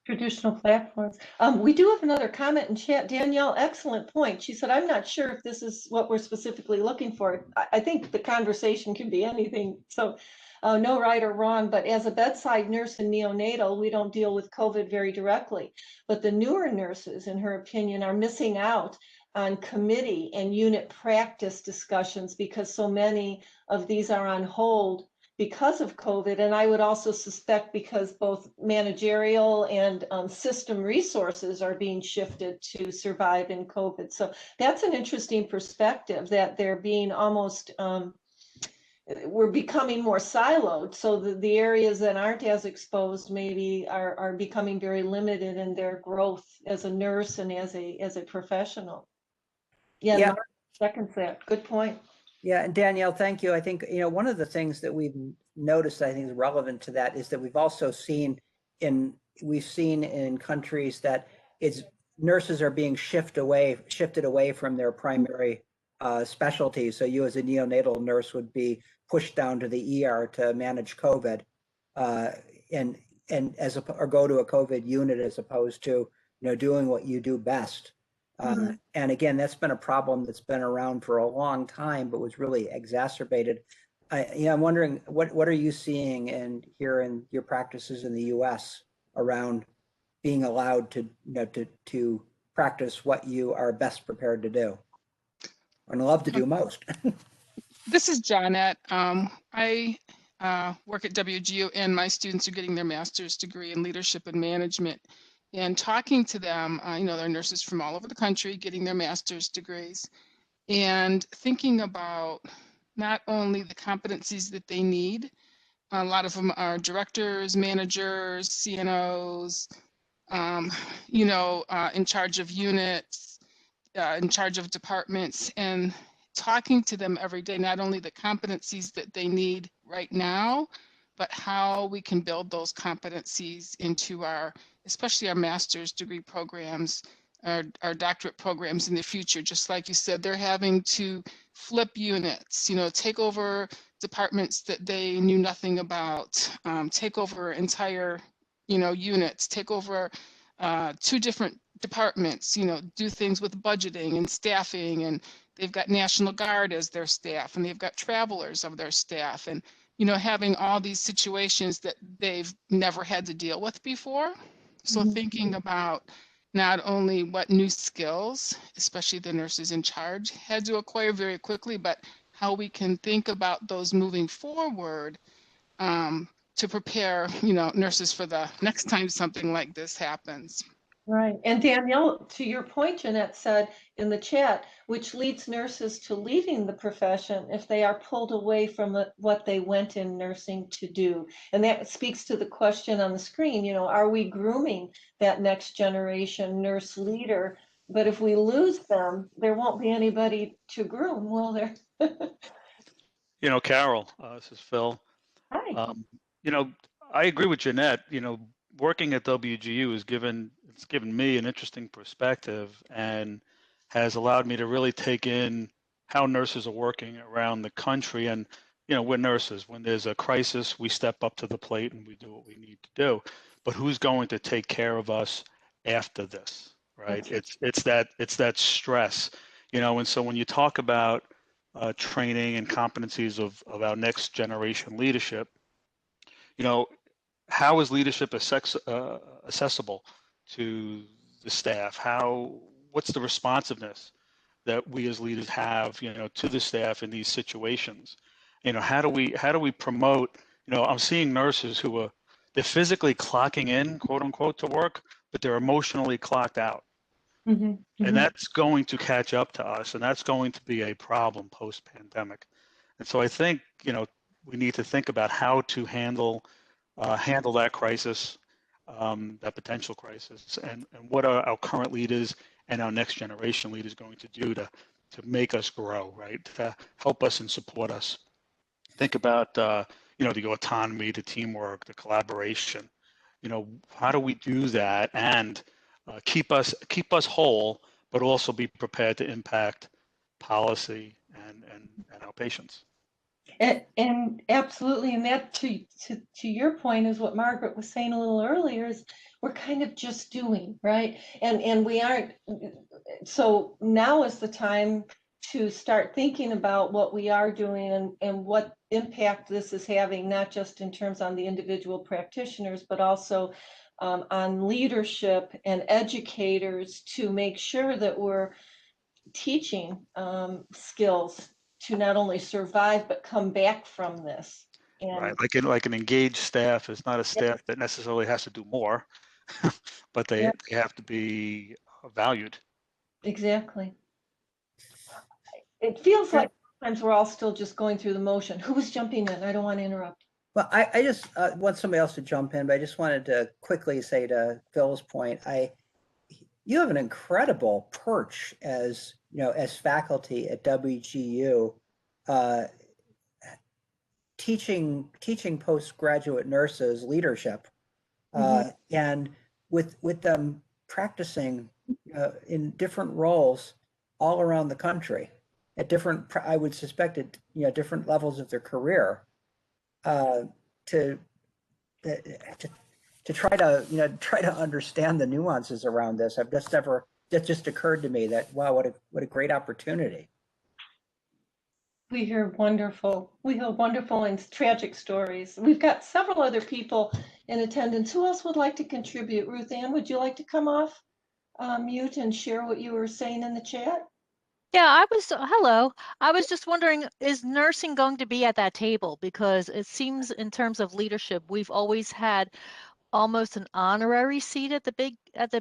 traditional platforms. We do have another comment in chat. Danielle, excellent point. She said, I'm not sure if this is what we're specifically looking for. I think the conversation can be anything. So no right or wrong, but as a bedside nurse in neonatal, we don't deal with COVID very directly. But the newer nurses, in her opinion, are missing out on committee and unit practice discussions because so many of these are on hold because of COVID. And I would also suspect because both managerial and system resources are being shifted to survive in COVID. So that's an interesting perspective, that they're being almost, we're becoming more siloed. So the areas that aren't as exposed maybe are becoming very limited in their growth as a nurse and as a professional. Yeah. Mark seconds that. Good point. Yeah, and Danielle, thank you. I think, one of the things that we've noticed, I think is relevant to that, is that we've also seen in countries that nurses are being shifted away from their primary specialties. So you as a neonatal nurse would be pushed down to the ER to manage COVID, or go to a COVID unit as opposed to, doing what you do best. And again, that's been a problem that's been around for a long time, but was really exacerbated. I'm wondering, what are you seeing and here in your practices in the U.S. around being allowed to practice what you are best prepared to do and love to do most? This is Janet. I work at WGU, and my students are getting their master's degree in leadership and management. And talking to them, they're nurses from all over the country getting their master's degrees, and thinking about not only the competencies that they need. A lot of them are directors, managers, CNOs, in charge of units, in charge of departments, and talking to them every day, not only the competencies that they need right now, but how we can build those competencies into especially our master's degree programs, our doctorate programs in the future. Just like you said, they're having to flip units, take over departments that they knew nothing about, take over entire, units, take over 2 different departments, do things with budgeting and staffing, and they've got National Guard as their staff, and they've got travelers of their staff, and having all these situations that they've never had to deal with before. So thinking about not only what new skills, especially the nurses in charge, had to acquire very quickly, but how we can think about those moving forward to prepare, nurses for the next time something like this happens. Right. And Danielle, to your point, Jeanette said in the chat, which leads nurses to leaving the profession if they are pulled away from what they went in nursing to do. And that speaks to the question on the screen, you know, are we grooming that next generation nurse leader? But if we lose them, there won't be anybody to groom, will there? You know, Carol, this is Phil. Hi. You know, I agree with Jeanette. You know, working at WGU it's given me an interesting perspective and has allowed me to really take in how nurses are working around the country. And, you know, we're nurses. When there's a crisis, we step up to the plate and we do what we need to do. But who's going to take care of us after this, right? It's that stress, you know. And so when you talk about training and competencies of our next generation leadership, you know, how is leadership accessible to the staff? What's the responsiveness that we as leaders have, you know, to the staff in these situations? You know, how do we promote, you know, I'm seeing nurses they're physically clocking in, quote unquote, to work, but they're emotionally clocked out. And that's going to catch up to us, and that's going to be a problem post-pandemic. And so I think, you know, we need to think about how to handle that crisis, that potential crisis, and what are our current leaders and our next generation leaders going to do to make us grow, right? To help us and support us. Think about you know, the autonomy, the teamwork, the collaboration. You know, how do we do that and keep us whole, but also be prepared to impact policy and our patients. And absolutely, and that to your point is what Margaret was saying a little earlier is we're kind of just doing, right? And we aren't, so now is the time to start thinking about what we are doing and what impact this is having, not just in terms on the individual practitioners, but also on leadership and educators to make sure that we're teaching skills to not only survive but come back from this. And Right, like an engaged staff is not a staff that necessarily has to do more, but they have to be valued. exactly. It feels like sometimes we're all still just going through the motion. Who was jumping in? I don't want to interrupt. Well, I just want somebody else to jump in, but I just wanted to quickly say to Phil's point, you have an incredible perch as, you know, as faculty at WGU, teaching postgraduate nurses leadership, and with them practicing in different roles all around the country at different, I would suspect at, you know, different levels of their career, to try to, you know, try to understand the nuances around this. That just occurred to me that, wow, what a great opportunity. We hear wonderful and tragic stories. We've got several other people in attendance. Who else would like to contribute? Ruth Ann, would you like to come off mute and share what you were saying in the chat? Yeah, hello. I was just wondering, is nursing going to be at that table? Because it seems in terms of leadership, we've always had almost an honorary seat at the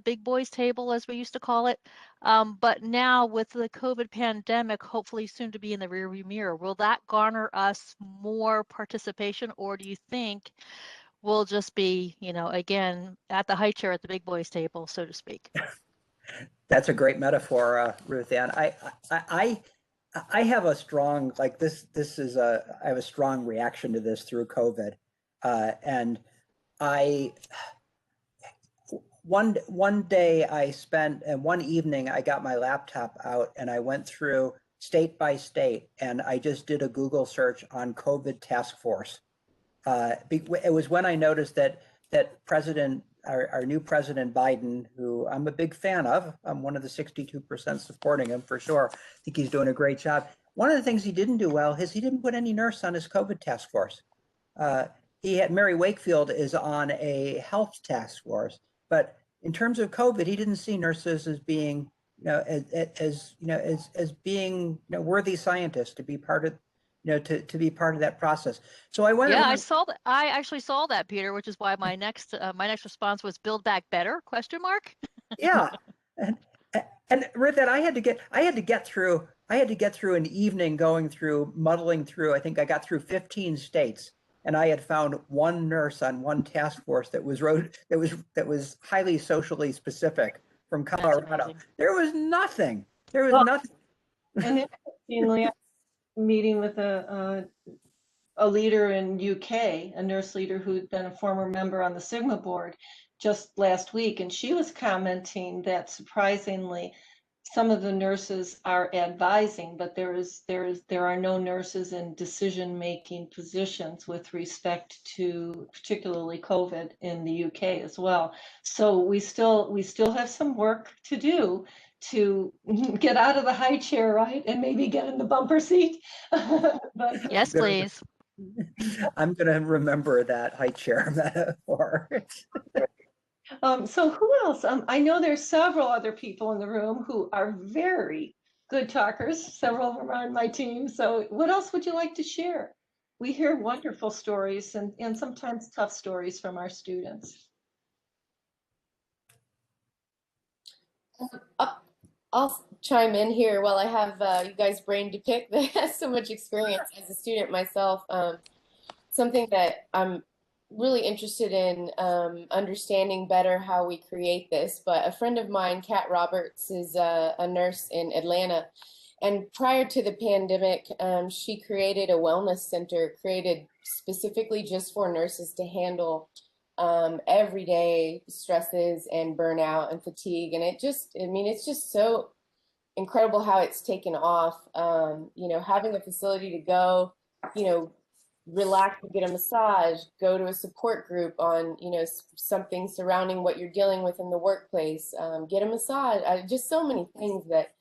big boys table, as we used to call it. But now with the COVID pandemic, hopefully soon to be in the rearview mirror, will that garner us more participation, or do you think we'll just be, you know, again, at the high chair at the big boys table, so to speak? That's a great metaphor, Ruth Ann. I have a strong, like this is I have a strong reaction to this through COVID. And one day I spent, and one evening I got my laptop out and I went through state by state and I just did a Google search on COVID task force. It was when I noticed that our new President Biden, who I'm a big fan of, I'm one of the 62% supporting him for sure. I think he's doing a great job. One of the things he didn't do well is he didn't put any nurse on his COVID task force. He had Mary Wakefield is on a health task force, but in terms of COVID, he didn't see nurses as being, you know, as being, you know, worthy scientists to be part of, you know, to be part of that process. So I went. Yeah, I saw that. I actually saw that, Peter, which is why my next response was "Build Back Better?" ? Yeah. And, and Ruth, I had to get through an evening muddling through. I think I got through 15 states, and I had found one nurse on one task force that was highly socially specific from Colorado. amazing. There was nothing. There was Well, nothing. And interestingly, I was meeting with a leader in UK, a nurse leader who'd been a former member on the Sigma board just last week, and she was commenting that surprisingly, some of the nurses are advising, but there are no nurses in decision-making positions with respect to particularly COVID in the UK as well. So we still have some work to do to get out of the high chair, right, and maybe get in the bumper seat. But Yes, please. I'm gonna remember that high chair metaphor. so who else? I know there's several other people in the room who are very good talkers. Several of them are on my team. So what else would you like to share? We hear wonderful stories and sometimes tough stories from our students. I'll chime in here while I have you guys brain to pick that has so much experience as a student myself. Something that I'm really interested in understanding better how we create this. But a friend of mine, Kat Roberts, is a nurse in Atlanta. And prior to the pandemic, she created a wellness center created specifically just for nurses to handle everyday stresses and burnout and fatigue. And it's just so incredible how it's taken off. Having a facility to go, relax and get a massage, go to a support group on, something surrounding what you're dealing with in the workplace, get a massage, just so many things that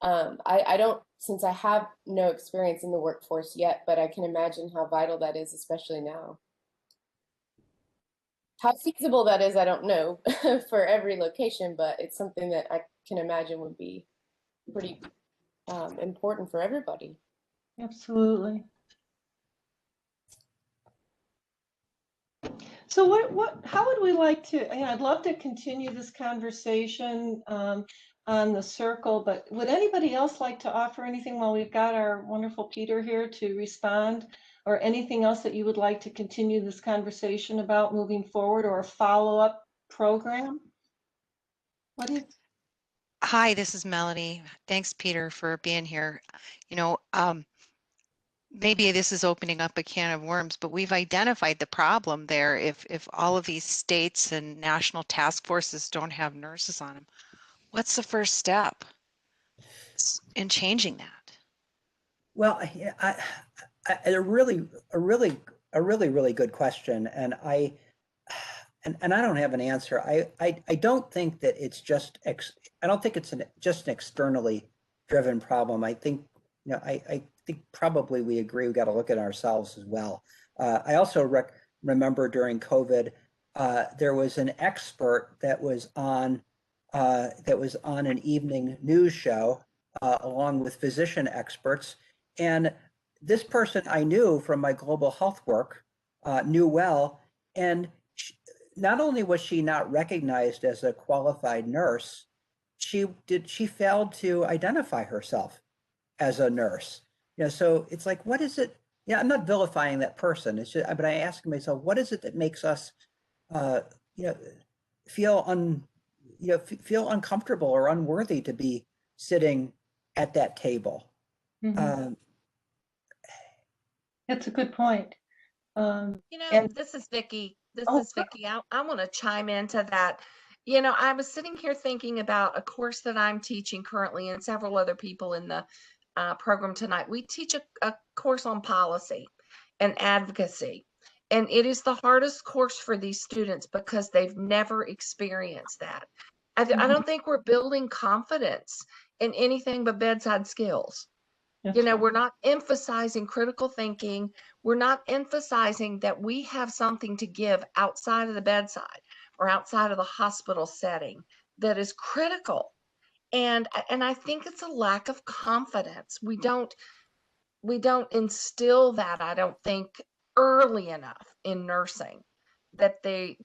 I don't, since I have no experience in the workforce yet, but I can imagine how vital that is, especially now. How feasible that is, I don't know for every location, but it's something that I can imagine would be pretty important for everybody. Absolutely. So how would we like to, I'd love to continue this conversation on the circle, but would anybody else like to offer anything while we've got our wonderful Peter here to respond, or anything else that you would like to continue this conversation about moving forward, or a follow-up program? What do you? Hi, this is Melanie. Thanks, Peter, for being here. Maybe this is opening up a can of worms, but we've identified the problem there. If all of these states and national task forces don't have nurses on them, what's the first step in changing that? Well, a really good question, and I don't have an answer. I don't think that it's just I don't think it's just an externally driven problem. I think I think probably we agree we got to look at ourselves as well. I also remember during COVID, there was an expert that was on an evening news show along with physician experts, and this person I knew from my global health work, knew well, and not only was she not recognized as a qualified nurse, she failed to identify herself as a nurse. So it's like, what is it? Yeah, I'm not vilifying that person. It's just, but I ask myself, what is it that makes us, feel uncomfortable or unworthy to be sitting at that table? Mm-hmm. That's a good point. This is Vicki. I want to chime into that. I was sitting here thinking about a course that I'm teaching currently, and several other people in the program tonight. We teach a course on policy and advocacy, and it is the hardest course for these students because they've never experienced that. I don't think we're building confidence in anything but bedside skills. We're not emphasizing critical thinking. We're not emphasizing that we have something to give outside of the bedside or outside of the hospital setting that is critical. And I think it's a lack of confidence. We don't instill that, I don't think, early enough in nursing, that they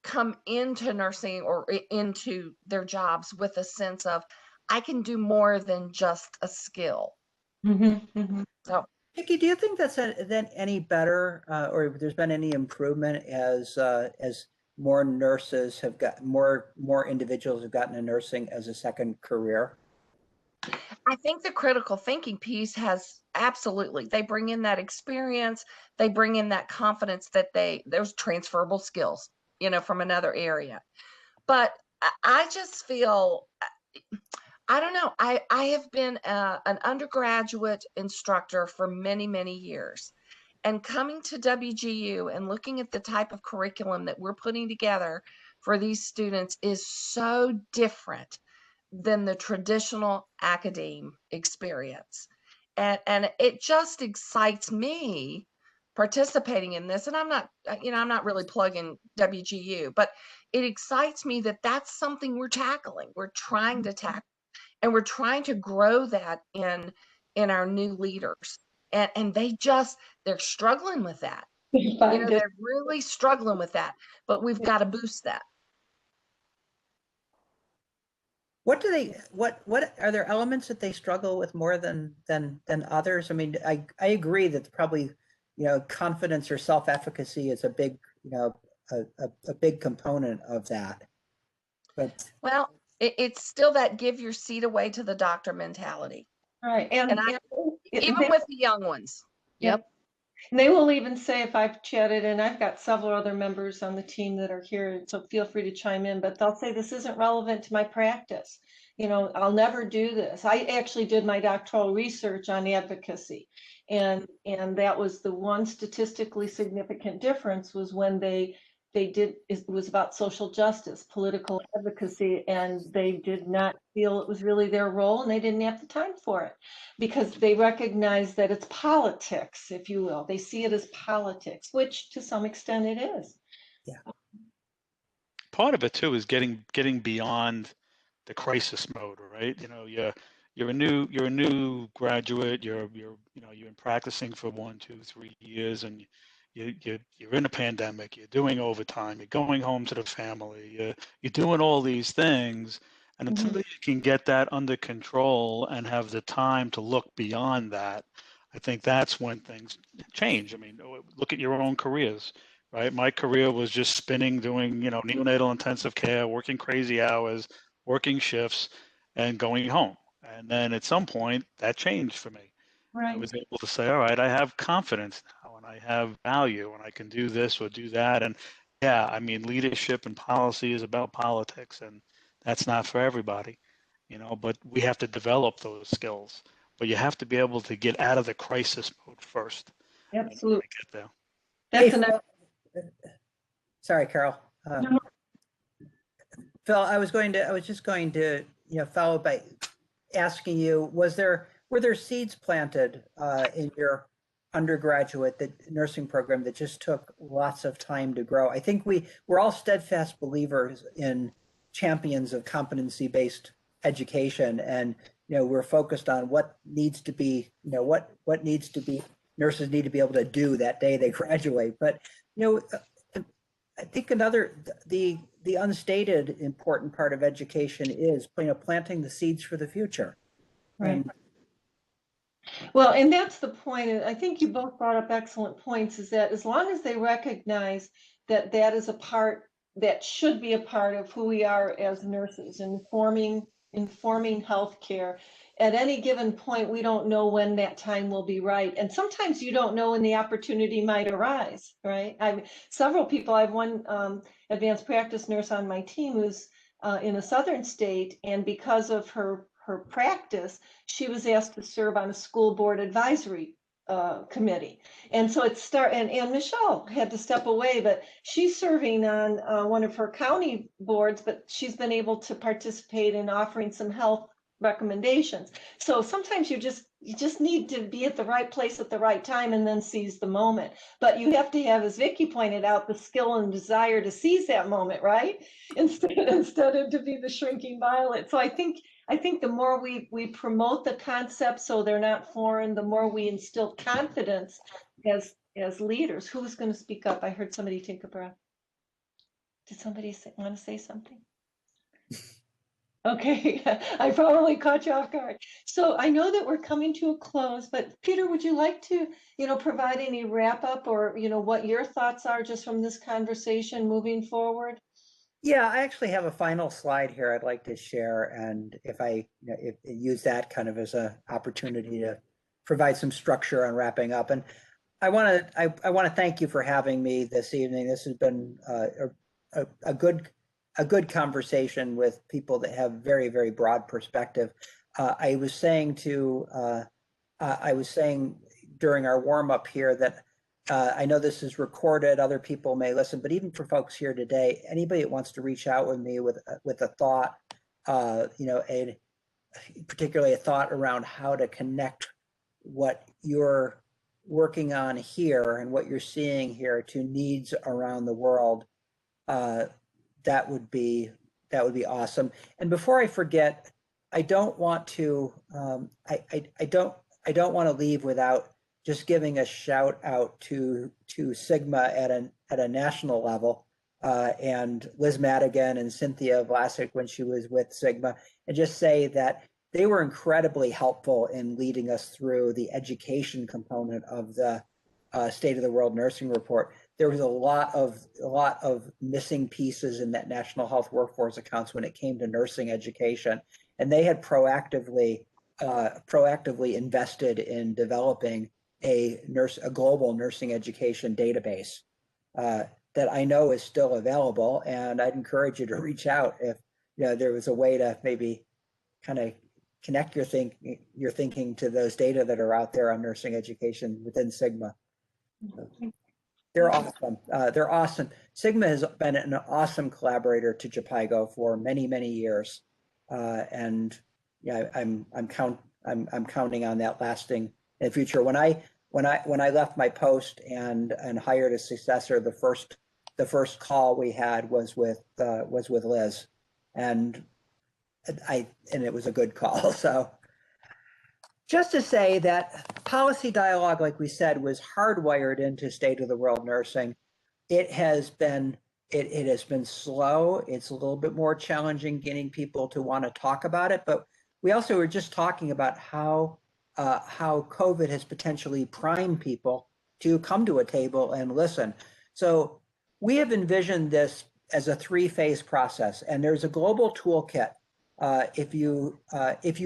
come into nursing or into their jobs with a sense of, I can do more than just a skill. So Nikki, do you think that's then any better, or there's been any improvement as more nurses have got more individuals have gotten into nursing as a second career? I think the critical thinking piece has absolutely, they bring in that experience, they bring in that confidence that there's transferable skills, from another area. But I just feel, I don't know, I have been an undergraduate instructor for many, many years. And coming to WGU and looking at the type of curriculum that we're putting together for these students is so different than the traditional academe experience. And it just excites me participating in this. And I'm not really plugging WGU, but it excites me that that's something we're tackling. We're trying to tackle, and we're trying to grow that in our new leaders. And they're struggling with that. They're really struggling with that, but we've got to boost that. What are there elements that they struggle with more than others? I mean, I agree that probably, confidence or self-efficacy is a big, a big component of that. But well, it's still that give your seat away to the doctor mentality. Right. And even with the young ones. Yep. And they will even say, if I've chatted, and I've got several other members on the team that are here, so feel free to chime in, but they'll say, this isn't relevant to my practice. I'll never do this. I actually did my doctoral research on advocacy. And that was the one statistically significant difference, was when it was about social justice, political advocacy, and they did not feel it was really their role, and they didn't have the time for it because they recognize that it's politics, if you will. They see it as politics, which to some extent it is. Yeah. Part of it too is getting beyond the crisis mode, right? You're a new graduate. You've been practicing for 1, 2, 3 years, and you're in a pandemic. You're doing overtime. You're going home to the family. You're doing all these things, and until you can get that under control and have the time to look beyond that, I think that's when things change. I mean, look at your own careers, right? My career was just spinning, doing neonatal intensive care, working crazy hours, working shifts, and going home. And then at some point, that changed for me. I was able to say, all right, I have confidence now, and I have value, and I can do this or do that. And yeah, I mean, leadership and policy is about politics, and that's not for everybody, but we have to develop those skills. But you have to be able to get out of the crisis mode first. Absolutely. Get there. That's sorry, Carol. Phil, I was just going to, follow by asking you, were there seeds planted in your undergraduate nursing program that just took lots of time to grow? I think we're all steadfast believers in champions of competency-based education, and we're focused on what needs to be, what needs to be nurses need to be able to do that day they graduate. But I think the unstated important part of education is planting the seeds for the future. right. Well, and that's the point. I think you both brought up excellent points, is that as long as they recognize that that is a part that should be a part of who we are as nurses, informing healthcare. At any given point, we don't know when that time will be right. And sometimes you don't know when the opportunity might arise, right? Several people, I have one advanced practice nurse on my team who's in a southern state, and because of her practice, she was asked to serve on a school board advisory committee. And so and Michelle had to step away, but she's serving on one of her county boards, but she's been able to participate in offering some health recommendations. So sometimes you just need to be at the right place at the right time and then seize the moment. But you have to have, as Vicki pointed out, the skill and desire to seize that moment, right? Instead of to be the shrinking violet. So I think the more we promote the concept so they're not foreign, the more we instill confidence as leaders. Who's going to speak up? I heard somebody take a breath. Did somebody want to say something? Okay, I probably caught you off guard. So I know that we're coming to a close, but Peter, would you like to, provide any wrap up or, what your thoughts are just from this conversation moving forward? Yeah, I actually have a final slide here I'd like to share, and if I use that kind of as an opportunity to provide some structure on wrapping up. And I want to thank you for having me this evening. This has been a good conversation with people that have very, very broad perspective. I was saying during our warm up here that I know this is recorded, other people may listen, but even for folks here today, anybody that wants to reach out with me with a thought, particularly a thought around how to connect what you're working on here and what you're seeing here to needs around the world, that would be awesome. And before I forget, I don't want to I don't want to leave without just giving a shout out to Sigma at a national level, and Liz Madigan and Cynthia Vlasic when she was with Sigma, and just say that they were incredibly helpful in leading us through the education component of the State of the World Nursing Report. There was a lot of missing pieces in that National Health Workforce Accounts when it came to nursing education, and they had proactively invested in developing a global nursing education database that I know is still available. And I'd encourage you to reach out if there was a way to maybe kind of connect your thinking to those data that are out there on nursing education within Sigma. They're awesome. They're awesome. Sigma has been an awesome collaborator to JPIGO for many, many years, and yeah, I'm counting on that lasting in the future. When I left my post and hired a successor, the first call we had was with Liz, and it was a good call. So just to say that policy dialogue, like we said, was hardwired into State of the World Nursing. It has been slow. It's a little bit more challenging getting people to want to talk about it, but we also were just talking about how COVID has potentially primed people to come to a table and listen. So we have envisioned this as a three-phase process, and there's a global toolkit. If you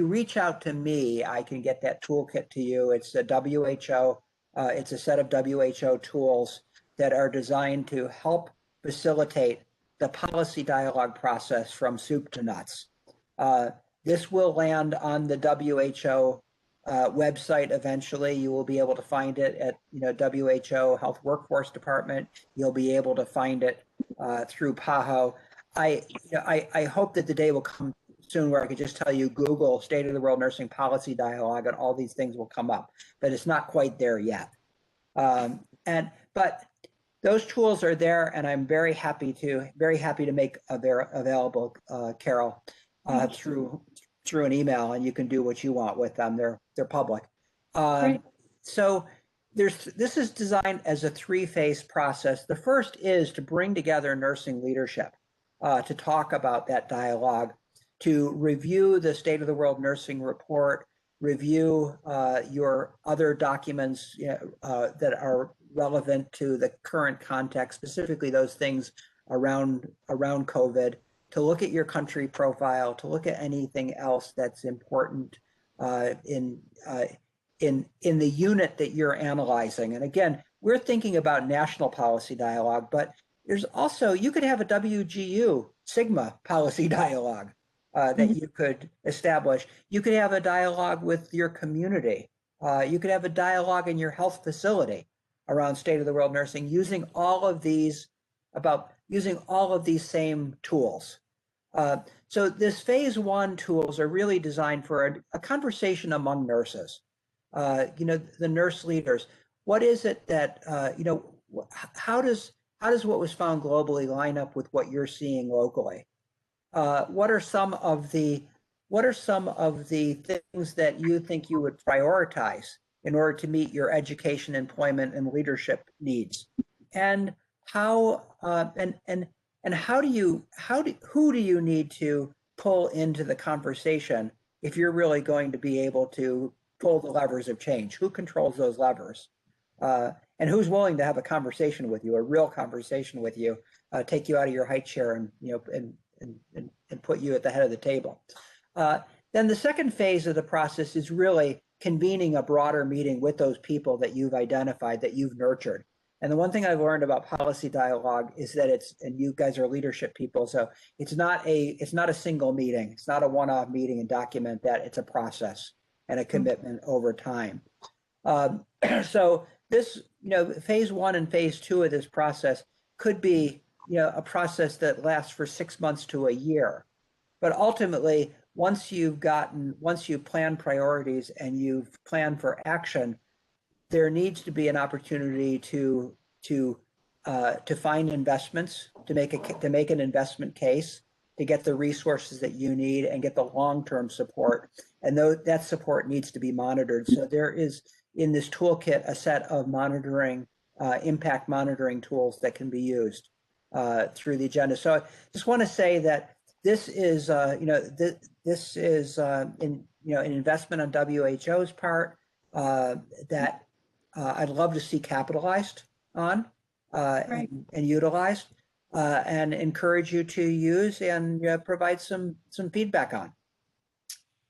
reach out to me, I can get that toolkit to you. It's a WHO. It's a set of WHO tools that are designed to help facilitate the policy dialogue process from soup to nuts. This will land on the WHO website eventually. You will be able to find it at WHO Health Workforce Department. You'll be able to find it through PAHO. I hope that the day will come soon where I could just tell you Google State of the World Nursing Policy Dialogue and all these things will come up, but it's not quite there yet. But those tools are there, and I'm very happy to make available, Carol, through an email, and you can do what you want with them. They're public. So this is designed as a three-phase process. The first is to bring together nursing leadership to talk about that dialogue, to review the State of the World Nursing Report, review your other documents that are relevant to the current context, specifically those things around COVID, to look at your country profile, to look at anything else that's important in the unit that you're analyzing. And again, we're thinking about national policy dialogue, but there's also, you could have a WGU Sigma policy dialogue that you could establish. You could have a dialogue with your community. You could have a dialogue in your health facility around State of the World Nursing using all of these same tools. So this phase one tools are really designed for a conversation among nurses. The nurse leaders. What is it that how does what was found globally line up with what you're seeing locally? What are some of the things that you think you would prioritize in order to meet your education, employment, and leadership needs? And how and And who do you need to pull into the conversation if you're really going to be able to pull the levers of change? Who controls those levers? And who's willing to have a conversation with you, a real conversation with you, take you out of your high chair and, and put you at the head of the table. Then the second phase of the process is really convening a broader meeting with those people that you've identified, that you've nurtured. And the one thing I've learned about policy dialogue is that and you guys are leadership people, so it's not a single meeting. It's not a one-off meeting and document that. It's a process and a commitment over time. So this, phase 1 and phase 2 of this process could be, a process that lasts for 6 months to a year. But ultimately, once you've planned priorities and you've planned for action, there needs to be an opportunity to find investments, to make an investment case, to get the resources that you need and get the long-term support. And that support needs to be monitored. So there is in this toolkit a set of impact monitoring tools that can be used through the agenda. So I just want to say that this is this is an investment on WHO's part that I'd love to see capitalized on and utilized, and encourage you to use and provide some feedback on.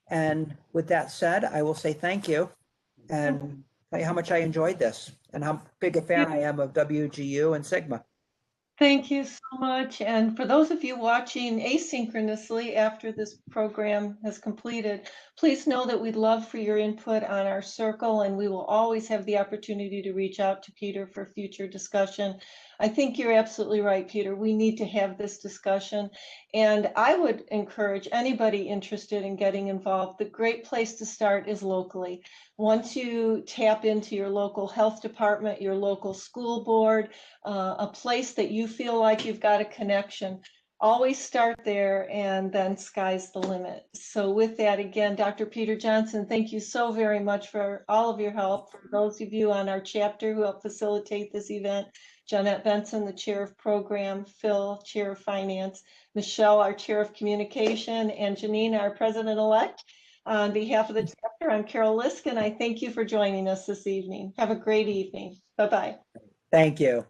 And with that said, I will say thank you and tell you how much I enjoyed this and how big a fan I am of WGU and Sigma. Thank you so much. And for those of you watching asynchronously after this program has completed, please know that we'd love for your input on our circle, and we will always have the opportunity to reach out to Peter for future discussion. I think you're absolutely right, Peter. We need to have this discussion. And I would encourage anybody interested in getting involved. The great place to start is locally. Once you tap into your local health department, your local school board, a place that you feel like you've got a connection, always start there, and then sky's the limit. So with that, again, Dr. Peter Johnson, thank you so very much for all of your help. For those of you on our chapter who helped facilitate this event, Jeanette Benson, the Chair of Program, Phil, Chair of Finance, Michelle, our Chair of Communication, and Janine, our President-elect. On behalf of the chapter, I'm Carol Lisk, and I thank you for joining us this evening. Have a great evening. Bye-bye. Thank you.